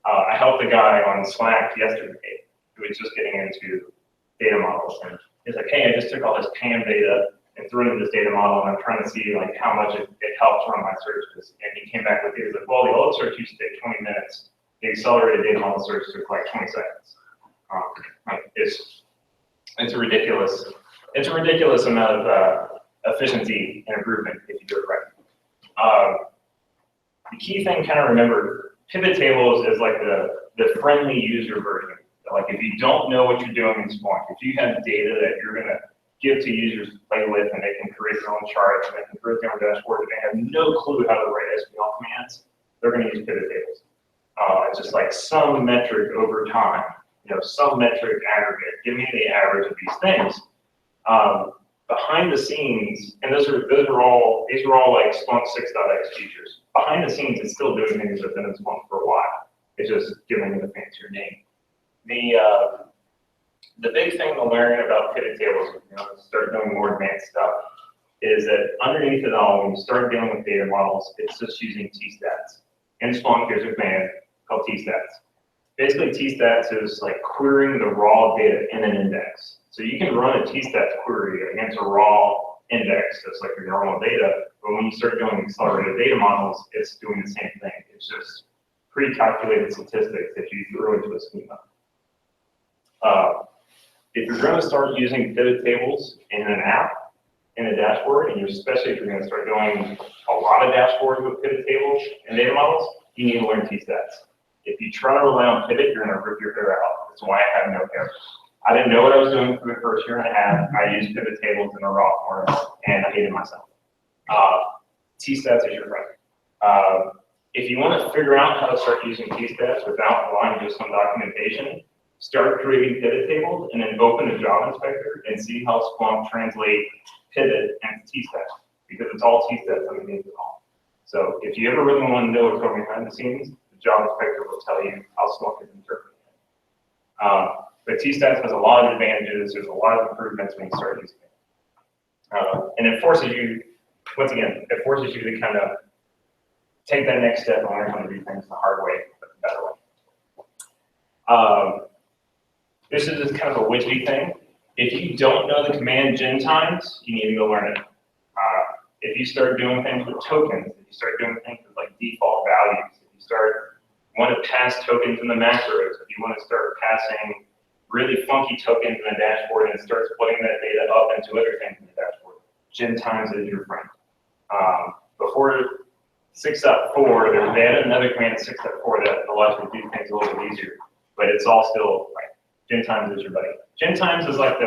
I helped a guy on Slack yesterday who was just getting into data models. And he's like, hey, I just took all this PAM data and threw it into this data model, and I'm trying to see like how much it helps run my searches. And he came back with, he was like, well, the old search used to take 20 minutes. The accelerated data model search took like 20 seconds. It's a ridiculous amount of efficiency and improvement if you do it right. The key thing, kind of remember, pivot tables is like the friendly user version. Like if you don't know what you're doing in Splunk, if you have data that you're going to give to users to play with and they can create their own charts and they can create their own dashboard, and they have no clue how to write SQL commands, they're going to use pivot tables. It's just like some metric over time, some metric aggregate. Give me the average of these things. Behind the scenes, and these are all like Splunk 6.x features. Behind the scenes, it's still doing things that have been in Splunk for a while. It's just giving it a fancier name. The big thing to learn about pivot tables, start doing more advanced stuff, is that underneath it all, when you start dealing with data models, it's just using tstats. In Splunk, there's a command called tstats. Basically, tstats is like querying the raw data in an index. So you can run a tstats query against a raw index that's like your normal data, but when you start doing accelerated data models, it's doing the same thing. It's just pre-calculated statistics that you throw into a schema. If you're going to start using pivot tables in an app, in a dashboard, and especially if you're going to start doing a lot of dashboards with pivot tables and data models, you need to learn tstats. If you try to rely on pivot, you're going to rip your hair out. That's why I have no hair. I didn't know what I was doing for the first year and a half. I used pivot tables in a raw form, and I hated myself. Tstats is your friend. If you want to figure out how to start using tstats without relying just on documentation, start creating pivot tables and then open a job inspector and see how Splunk translate pivot and tstats, because it's all tstats underneath it all. So if you ever really want to know what's going behind the scenes, the job inspector will tell you how Splunk is interpreting it. But tstats has a lot of advantages. There's a lot of improvements when you start using it. And it forces you, once again, it forces you to kind of take that next step and learn how to do things the hard way, but the better way. This is just kind of a widgety thing. If you don't know the command gen times, you need to go learn it. If you start doing things with tokens, if you start doing things with like default values, if you want to pass tokens in the macros, if you want to start passing really funky tokens in the dashboard and start splitting that data up into other things in the dashboard, gen times is your friend. Before 6.4, they added another command in 6.4 that allows you to do things a little bit easier. but it's all still like gen times is your buddy. Gen times is like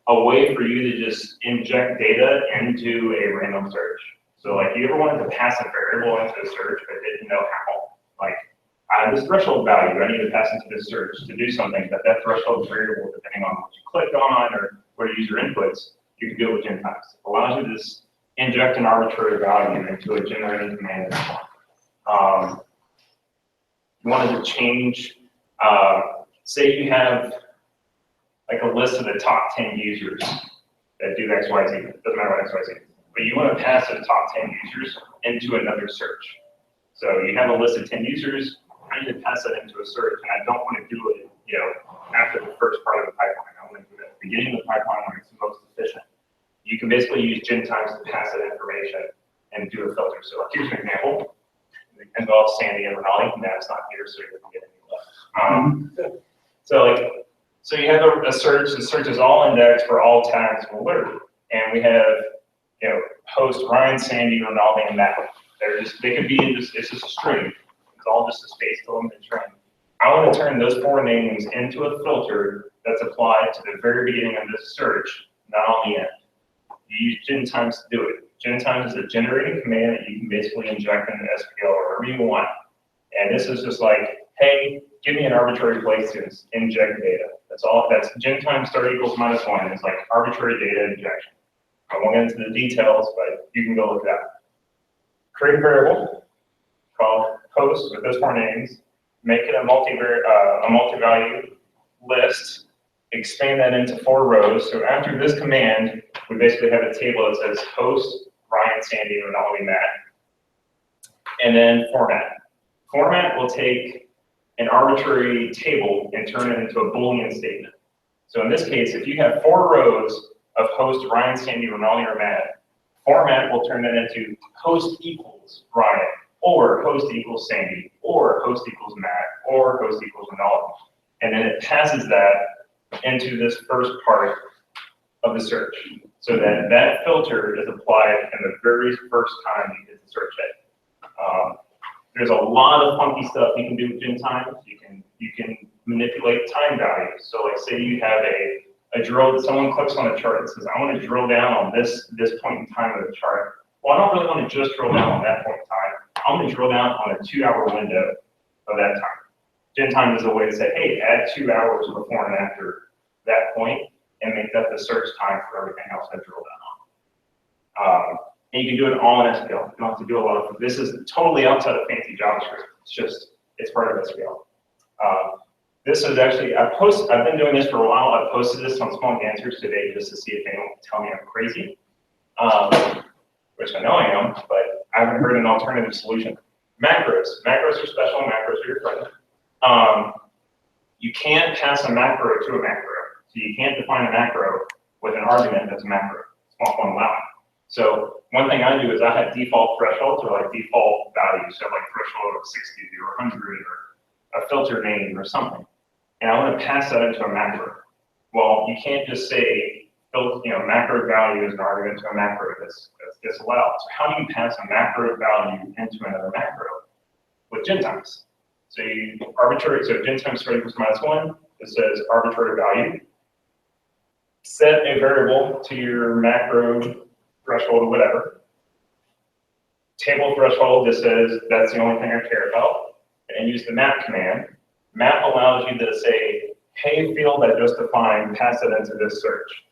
a way for you to just inject data into a random search. So like you ever wanted to pass a variable into a search but didn't know how? Like I have this threshold value I need to pass into this search to do something, but that threshold variable, depending on what you click on or what user inputs, you can do it with gen times. It allows you to just inject an arbitrary value into a generating command. You wanted to change, say you have like a list of the top 10 users that do X, Y, Z. It doesn't matter what X, Y, Z. But you want to pass the top 10 users into another search. So you have a list of 10 users. I need to pass that into a search, and I don't want to do it, after the first part of the pipeline. I want to do it at the beginning of the pipeline when it's most efficient. You can basically use gen times to pass that information and do a filter. So like, here's an example. It involves Sandy and Ronaldi. That's not here, so you can get any left. So you have a search. The search is all indexed for all tags of alert, and we have host Ryan, Sandy, Ronaldi, and Matt. They could be in just it's just a string. It's all just a space delimited string. I want to turn those 4 names into a filter that's applied to the very beginning of this search, not on the end. You use gen times to do it. Gen times is a generating command that you can basically inject into SQL or wherever you want. And this is just like, hey, give me an arbitrary place to inject data. That's all. That's gen times start equals -1. It's like arbitrary data injection. I won't get into the details, but you can go look it up. Create a variable called post with those 4 names. Make it a multi-value list. Expand that into 4 rows. So after this command, we basically have a table that says host, Ryan, Sandy, Ronaldi, Matt, and then format. Format will take an arbitrary table and turn it into a Boolean statement. So in this case, if you have 4 rows of host, Ryan, Sandy, Ronaldi, or Matt, format will turn it into host equals Ryan, or host equals Sandy, or host equals Matt, or host equals Ronaldi. And then it passes that into this first part of the search, so that that filter is applied in the very first time you hit the search head. There's a lot of funky stuff you can do with gen times. You can manipulate time values. So like say you have a drill that someone clicks on a chart and says, I want to drill down on this point in time of the chart. Well, I don't really want to just drill down on that point in time. I want to drill down on a 2-hour window of that time. Gen time is a way to say, hey, add 2 hours before and after that point and make that the search time for everything else I drill down on. And you can do it all in SQL. You don't have to do a lot of, this is totally outside of fancy JavaScript. It's part of SQL. This is actually, I've been doing this for a while. I posted this on Splunk Answers today just to see if anyone can tell me I'm crazy, which I know I am, but I haven't heard an alternative solution. Macros. Macros are special. Macros are your friend. You can't pass a macro to a macro. So you can't define a macro with an argument that's a macro. Splunk won't allow it. So one thing I do is I have default thresholds or like default values. So like threshold of 60 or 100 or a filter name or something. And I want to pass that into a macro. Well, you can't just say, macro value is an argument to a macro that's disallowed. So how do you pass a macro value into another macro? With gen times. So so gen times start equals -1. It says arbitrary value. Set a variable to your macro threshold or whatever. Table threshold just says that's the only thing I care about. And use the map command. Map allows you to say, hey, field I just defined, pass it into this search.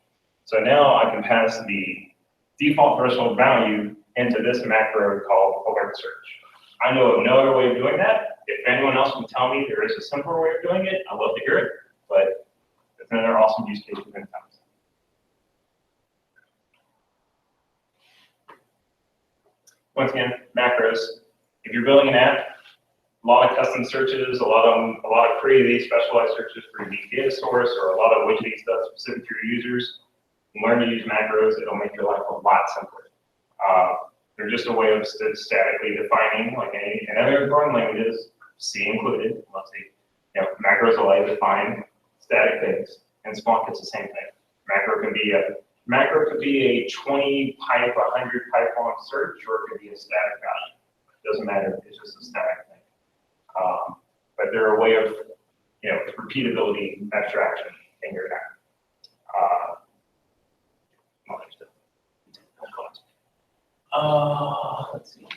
So now I can pass the default threshold value into this macro called alert search. I know of no other way of doing that. If anyone else can tell me there is a simpler way of doing it, I'd love to hear it. But it's another awesome use case within times. Once again, macros. If you're building an app, a lot of custom searches, a lot of creative specialized searches for a unique data source, or a lot of widgety stuff specific to your users. Learn to use macros. It'll make your life a lot simpler. They're just a way of statically defining, like any other programming languages, C included. Let's see, macros allow you to define static things, and Splunk it's the same thing. Macro could be a 20 pipe, 100 pipe long search, or it could be a static value. It doesn't matter. It's just a static thing. But they're a way of, repeatability abstraction in your app. Let's see.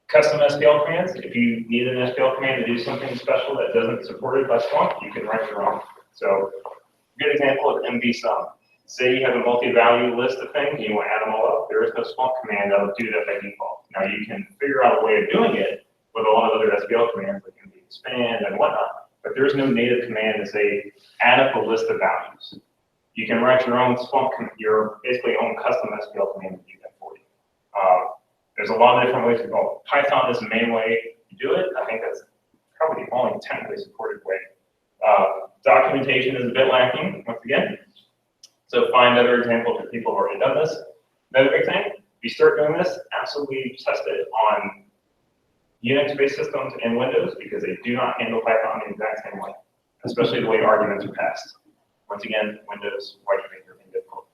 Custom SPL commands. If you need an SPL command to do something special that doesn't support it by Splunk, you can write your own. So, a good example of MVSum. Say you have a multi-value list of things and you want to add them all up. There is no Splunk command that will do that by default. Now you can figure out a way of doing it with a lot of other SPL commands like expand and whatnot, but there's no native command to say add up a list of values. You can write your own Splunk, your basically own custom SPL command to do that for you. There's a lot of different ways to go. Python is the main way to do it. I think that's probably the only technically supported way. Documentation is a bit lacking, once again. So find other examples of people who have already done this. Another big thing, if you start doing this, absolutely test it on Unix-based systems and Windows because they do not handle Python the exact same way, especially the way arguments are passed. Once again, Windows, why do you make everything difficult?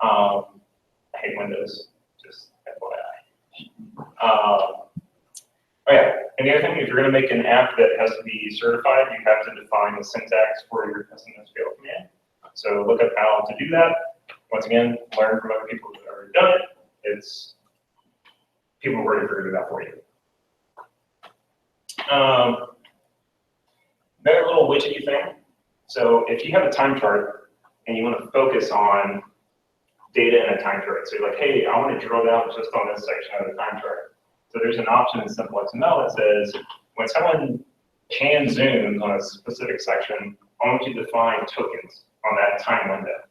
I hate Windows, just FYI. Oh yeah, and the other thing, if you're going to make an app that has to be certified, you have to define the syntax for your custom SPL command. So look up how to do that. Once again, learn from other people who have already done it. It's people have already figured it out for you. Another little widgety thing. So if you have a time chart and you want to focus on data in a time chart, so you're like, hey, I want to drill down just on this section of the time chart. So there's an option in SimpleXML that says when someone pan zooms on a specific section, I want you to define tokens on that time window.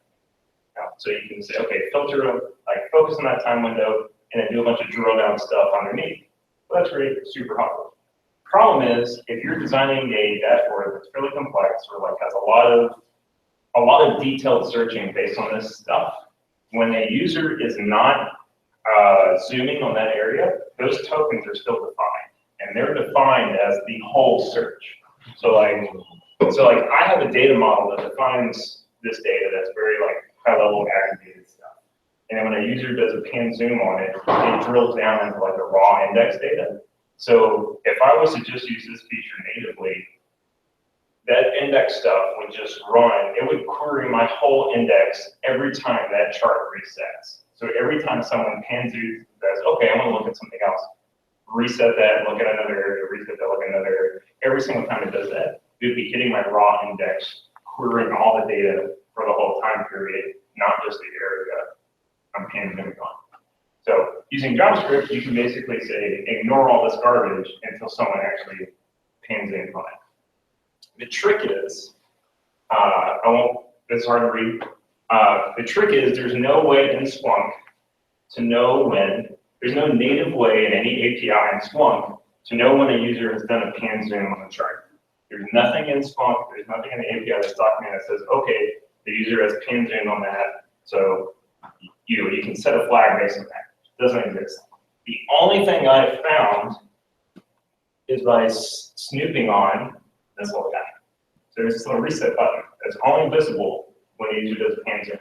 So you can say, okay, filter, like focus on that time window, and then do a bunch of drill down stuff underneath. Well, that's really super helpful. Problem is, if you're designing a dashboard that's really complex or like has a lot of detailed searching based on this stuff, when a user is not zooming on that area, those tokens are still defined, and they're defined as the whole search. So like I have a data model that defines this data that's very like high-level aggregated stuff, and then when a user does a pan zoom on it, it drills down into like the raw index data. So if I was to just use this feature natively, that index stuff would just run. It would query my whole index every time that chart resets. So every time someone pans through, says, okay, I want to look at something else, reset that, look at another area, reset that, look at another area. Every single time it does that, it would be hitting my raw index, querying all the data for the whole time period, not just the area I'm panning on. So using JavaScript, you can basically say, ignore all this garbage until someone actually pans in on it. The trick is, this is hard to read. The trick is there's no way in Splunk to know when, there's no native way in any API in Splunk to know when a user has done a pan zoom on the chart. There's nothing in Splunk, there's nothing in the API that's documented that says, okay, the user has pan zoomed on that, so you can set a flag based on that. It doesn't exist. The only thing I've found is by snooping on this little guy. So there's this little reset button that's only visible when the user does a pan zoom.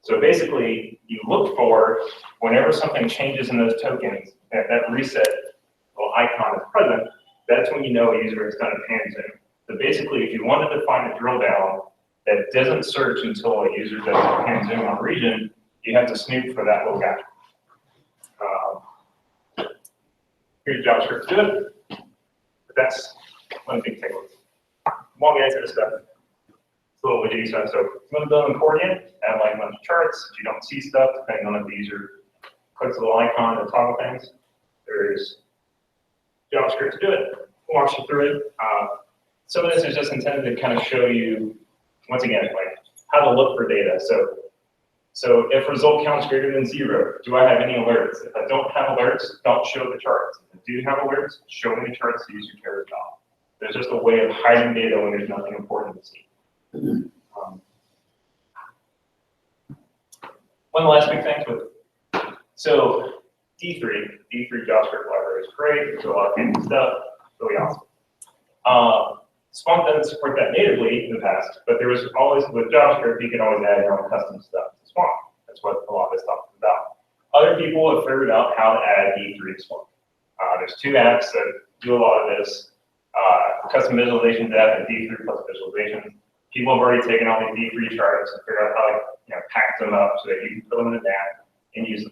So basically, you look for whenever something changes in those tokens, that reset little icon is present, that's when you know a user has done a pan zoom. So basically, if you wanted to find a drill down that doesn't search until a user does a pan zoom on region, you have to snoop for that little guy. Here's JavaScript to do it. But that's one big takeaway. Long answer to stuff. It's a little widgety stuff. So if you want to build an accordion, add like a bunch of charts. If you don't see stuff, depending on if the user clicks the little icon to toggle things, there's JavaScript to do it. We'll walk you through it. Some of this is just intended to kind of show you, once again, like how to look for data. So if result count is greater than 0, do I have any alerts? If I don't have alerts, don't show the charts. If I do have alerts, show me the charts the user cares about. There's just a way of hiding data when there's nothing important to see. One last big thing with, so D3 JavaScript library is great. There's a lot of fancy stuff, really awesome. Splunk doesn't support that natively in the past, but there was always, with JavaScript, you can always add your own custom stuff to Splunk. That's what a lot of this stuff is about. Other people have figured out how to add D3 to Splunk. There's 2 apps that do a lot of this. Custom visualization depth and D3 plus visualization. People have already taken all these D3 charts and figured out how to pack them up so that you can put them in the DAG and use them.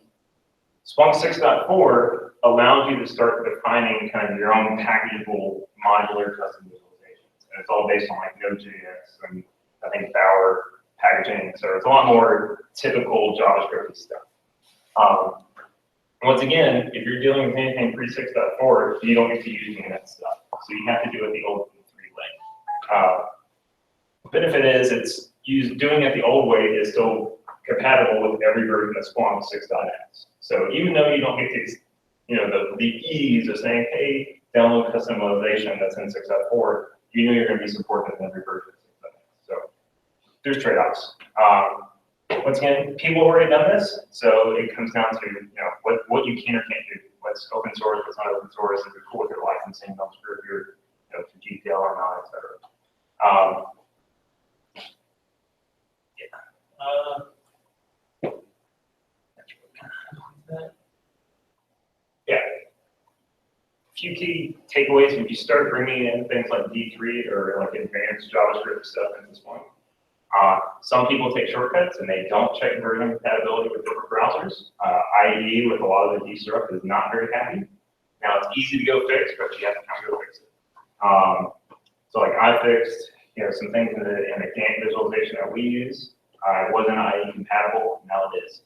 Splunk 6.4 allows you to start defining kind of your own packageable modular custom visualizations. And it's all based on like Node.js and I think Bower packaging. So it's a lot more typical JavaScript stuff. Once again, if you're dealing with anything pre 6.4, you don't get to use any of that stuff. So you have to do it the old 3 way. The benefit is doing it the old way is still compatible with every version of Splunk 6.x. So even though you don't get these, the ease of saying, hey, download customization that's in 6.4, you know you're going to be supported in every version of 6.x. So there's trade-offs. Once again, people have already done this, so it comes down to what you can or can't do. What's open source, what's not open source, if you're cool with your licensing, don't screw if you're to GPL or not, etc. Yeah. A few key takeaways when you start bringing in things like D3 or like advanced JavaScript stuff at this point. Some people take shortcuts and they don't check version compatibility with different browsers. IE with a lot of the D stuff is not very happy. Now it's easy to go fix, but you have to kind of go fix it. So like I fixed some things in the Gantt visualization that we use. It wasn't IE compatible, now it is.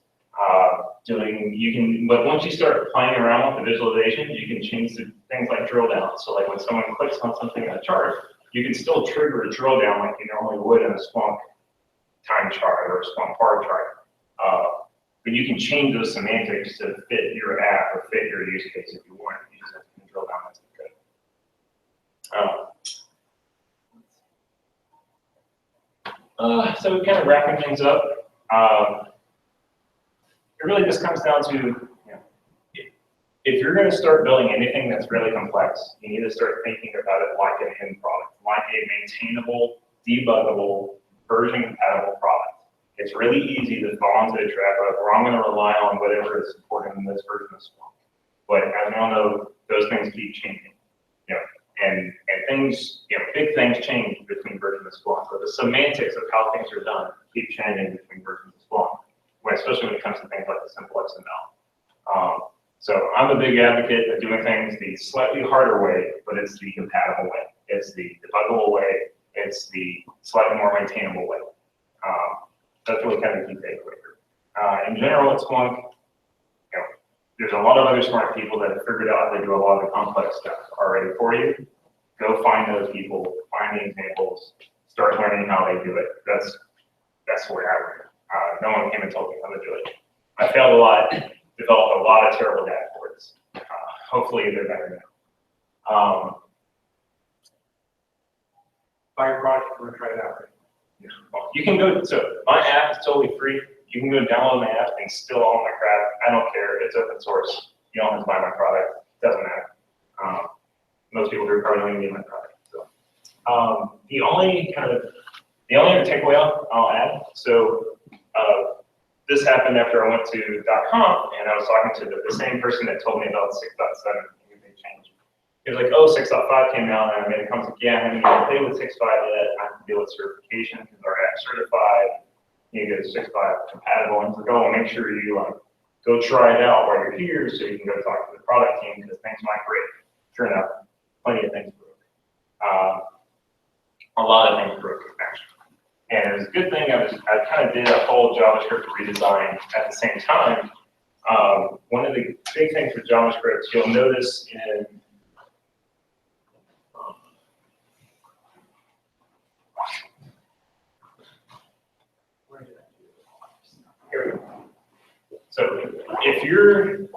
But once you start playing around with the visualization, you can change things like drill down. So like when someone clicks on something in a chart, you can still trigger a drill down like you normally would in a Splunk time chart or a Splunk bar chart. But you can change those semantics to fit your app or fit your use case if you want. You just have to drill down into the code. So kind of wrapping things up, it really just comes down to, if you're going to start building anything that's really complex, you need to start thinking about it like an end product, like a maintainable, debuggable, version-compatible product. It's really easy to fall into the trap of, well, I'm going to rely on whatever is supported in this version of Splunk. But as we all know, those things keep changing. And things, big things change between versions of Splunk. So the semantics of how things are done keep changing between versions of Splunk, especially when it comes to things like the SimpleXML. So I'm a big advocate of doing things the slightly harder way, but it's the compatible way. It's the debuggable way. It's the slightly more maintainable way. That's really kind of the key takeaway here. In general, at Splunk, there's a lot of other smart people that have figured out how to do a lot of the complex stuff already for you. Go find those people, find the examples, start learning how they do it. That's where I learned. No one came and told me how to do it. I failed a lot, developed a lot of terrible dashboards. Hopefully they're better now. Buy your product, we're going to try it out. Well, you can go, so my app is totally free. You can go download my app and steal all my crap. I don't care. It's open source. You don't have to buy my product. It doesn't matter. Most people do probably don't even need my product. So the only other takeaway I'll add. So this happened after I went to .conf and I was talking to the same person that told me about 6.7. They changed. He was like, oh, 6.5 came out, and I made a comment like, yeah, I haven't even played with 6.5 yet. I have to deal with certification because our app's certified. You get 6.5 compatible, and it's like, oh, make sure you go try it out while you're here so you can go talk to the product team because things might break. Sure enough, plenty of things broke. A lot of things broke, actually. And it was a good thing I kind of did a whole JavaScript redesign at the same time. One of the big things with JavaScript, you'll notice in here we go. So if you're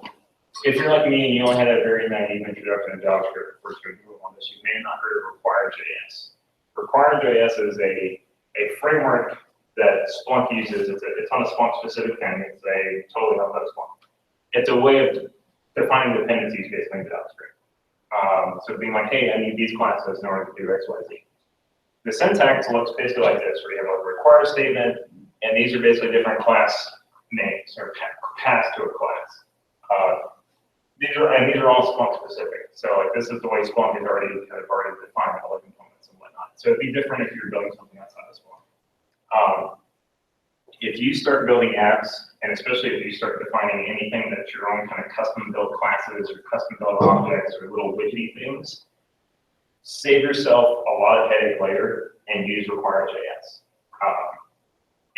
like me and you only had a very naive introduction to JavaScript before you move on this, you may have not heard of Require.js. Require.js is a framework that Splunk uses. It's on a Splunk specific thing. It's a totally outside of Splunk. It's a way of defining dependencies basically in JavaScript. So being like, hey, I need these classes in order to do X, Y, Z. The syntax looks basically like this, where you have a require statement, and these are basically different class names or passed to a class. these are all Splunk specific. So like this is the way Splunk is already defined all the components and whatnot. So it'd be different if you're building something outside of Splunk. If you start building apps, and especially if you start defining anything that's your own kind of custom built classes or custom built objects or little widgety things, save yourself a lot of headache later and use require.js.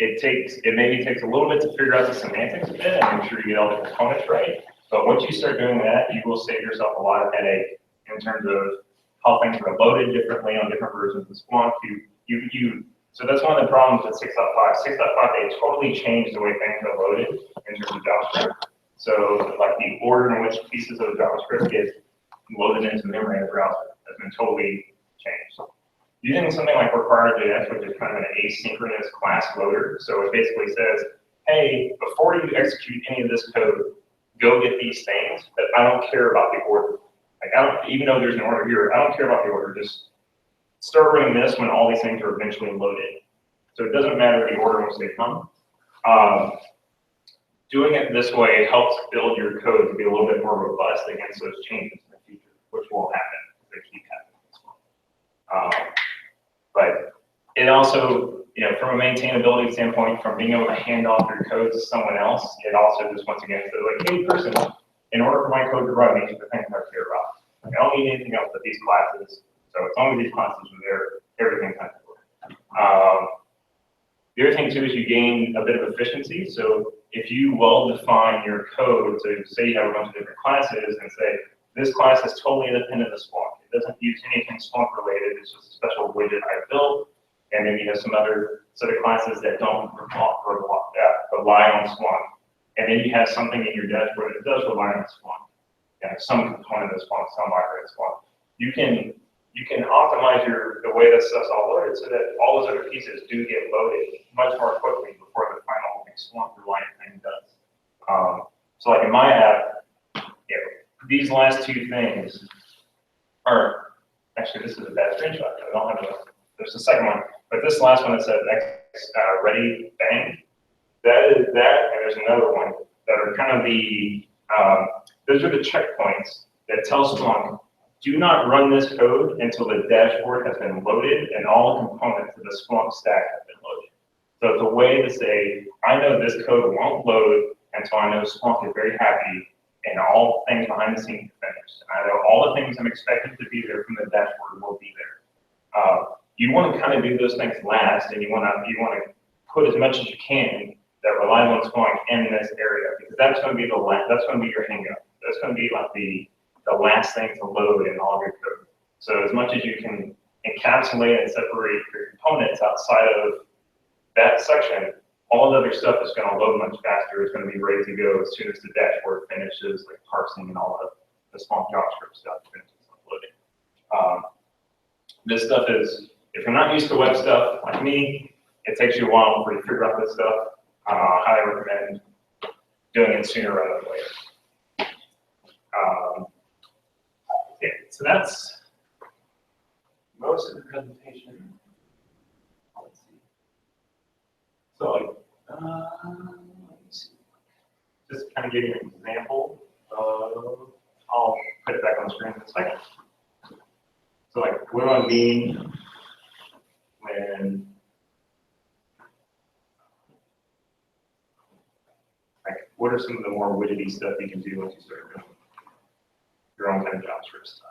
It maybe takes a little bit to figure out the semantics of it and make sure you get all the components right. But once you start doing that, you will save yourself a lot of headache in terms of how things are loaded differently on different versions of Splunk. So that's one of the problems with 6.5. 6.5, they totally changed the way things are loaded in terms of JavaScript. So like the order in which pieces of JavaScript get loaded into memory in the browser has been totally changed. Using something like require.js, which is kind of an asynchronous class loader, so it basically says, hey, before you execute any of this code, go get these things, but I don't care about the order. Like even though there's an order here, I don't care about the order. Just start running this when all these things are eventually loaded. So it doesn't matter the order in which they come. Doing it this way helps build your code to be a little bit more robust against those changes in the future, which will happen if they keep happening. But it also, from a maintainability standpoint, from being able to hand off your code to someone else, it also just once again says like, hey person, in order for my code to run, these are the things I care about. Like, I don't need anything else but these classes. So as long as these classes are there, everything kind of works. The other thing too is you gain a bit of efficiency. So if you well define your code, so say you have a bunch of different classes and say, this class is totally independent of Splunk. It doesn't use anything Splunk related. It's just a special widget I built. And then you have some other set of classes that don't rely on Splunk. And then you have something in your dashboard that does rely on Splunk. Some component of Splunk, some library of Splunk. You can optimize the way that stuff's all loaded so that all those other pieces do get loaded much more quickly before the final Splunk reliant thing does. So like in my app, these last two things are, actually this is a bad screenshot. I don't have there's a second one, but this last one that says ready bang, that is that, and there's another one that are kind of those are the checkpoints that tell Splunk, do not run this code until the dashboard has been loaded and all the components of the Splunk stack have been loaded. So it's a way to say, I know this code won't load until I know Splunk is very happy and all things behind the scenes are finished. And I know all the things I'm expecting to be there from the dashboard will be there. You want to kind of do those things last, and you want to put as much as you can that relies on Splunk in this area, because that's going to be your hangup. That's going to be like the last thing to load in all of your code. So as much as you can encapsulate and separate your components outside of that section, all the other stuff is going to load much faster. It's going to be ready to go as soon as the dashboard finishes, like parsing and all of the Splunk JavaScript stuff finishes uploading. This stuff is, if you're not used to web stuff like me, it takes you a while before you figure out this stuff. I highly recommend doing it sooner rather than later. Okay, so that's most of the presentation. Let's see. So, let me see. Just kind of give you an example of, I'll put it back on the screen in a second. So, like, what do I mean when, like, what are some of the more widgety stuff you can do once you start doing your own kind of JavaScript stuff?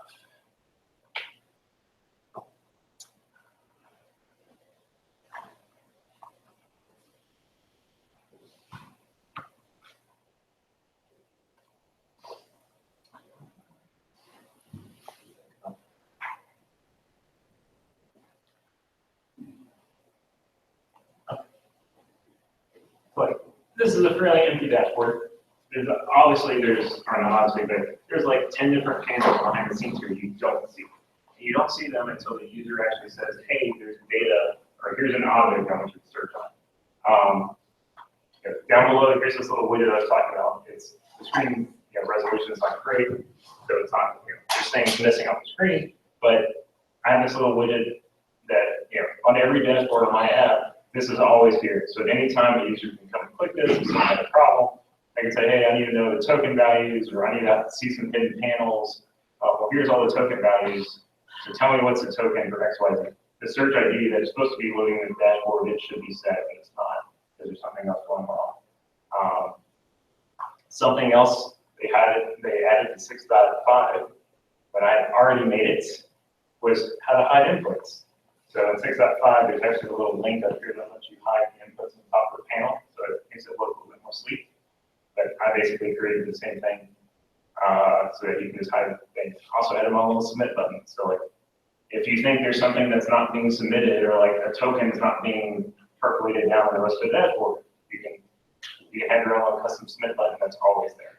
But this is a fairly empty dashboard. Obviously, there's like 10 different panels behind the scenes here you don't see. You don't see them until the user actually says, hey, there's data, or here's an object I want you to search on. Down below, here's this little widget I was talking about. It's the screen resolution is not great, so it's not, there's things missing on the screen, but I have this little widget that, on every dashboard on my app, this is always here. So at any time, the user can come and click this, if they have a problem, I can say, hey, I need to know the token values, or I need to see some hidden panels. Well, here's all the token values. So tell me what's the token for XYZ. The search ID that's supposed to be loading in the dashboard, it should be set, but it's not, because there's something else going wrong. Something else they added to 6.5, but I had already made it, was how to hide inputs. So in 6.5, there's actually a little link up here that lets you hide the inputs on top of the panel, so it makes it look a little bit more sleek. But I basically created the same thing so that you can just hide things. Also added my little submit button. So like, if you think there's something that's not being submitted, or like a token is not being percolated down the rest of the dashboard, you can have your own custom submit button that's always there.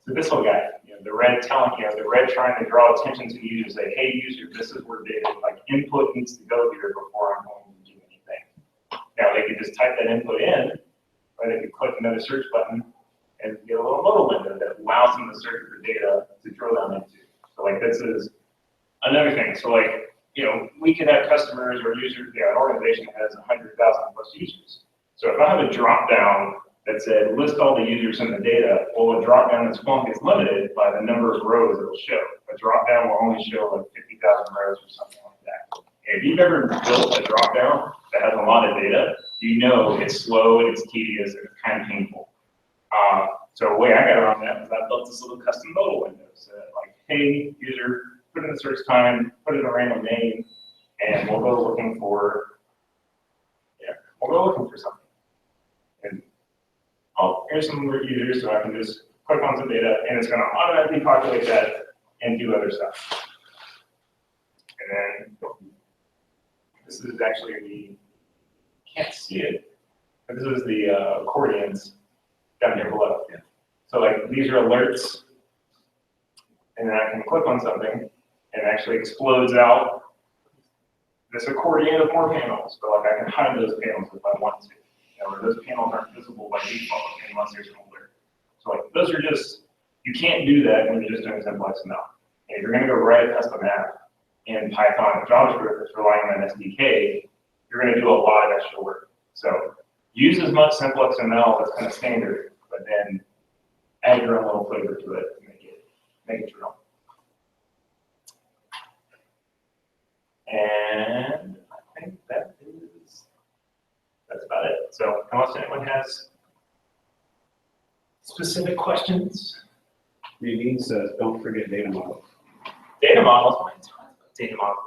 So this little guy, the red telling, the red trying to draw attention to the user, say, hey user, this is where data, like input needs to go here before I'm going to do anything. Now they could just type that input in, or they could click another search button and get a little modal window that allows them to search for data to drill down into. So like this is another thing. So like, we could have customers or users, an organization that has 100,000 plus users. So if I have a drop down that said list all the users in the data, well, a drop down in Splunk is limited by the number of rows it will show. A drop down will only show like 50,000 rows or something like that. And if you've ever built a drop down that has a lot of data, it's slow and it's tedious and it's kind of painful. So the way I got around that was I built this little custom modal window. So that like, hey, user, put in the search time, put in a random name, and we'll go looking for, something. And here's some users, so I can just click on some data, and it's going to automatically populate that and do other stuff. And then this is actually can't see it, but this is the accordions down here below. Yeah. So like these are alerts, and then I can click on something, and it actually explodes out this accordion of more panels. So like I can hide those panels if I want to. Or those panels aren't visible by default unless there's an alert. So like those are just, you can't do that when you're just doing SimpleXML. And if you're going to go write a custom app in Python or JavaScript that's relying on an SDK, you're going to do a lot of extra work. So use as much SimpleXML that's kind of standard, but then add your own little flavor to it to make it real. And I think that's about it. So unless anyone has specific questions. Reading says, don't forget data models. Data models. Data models.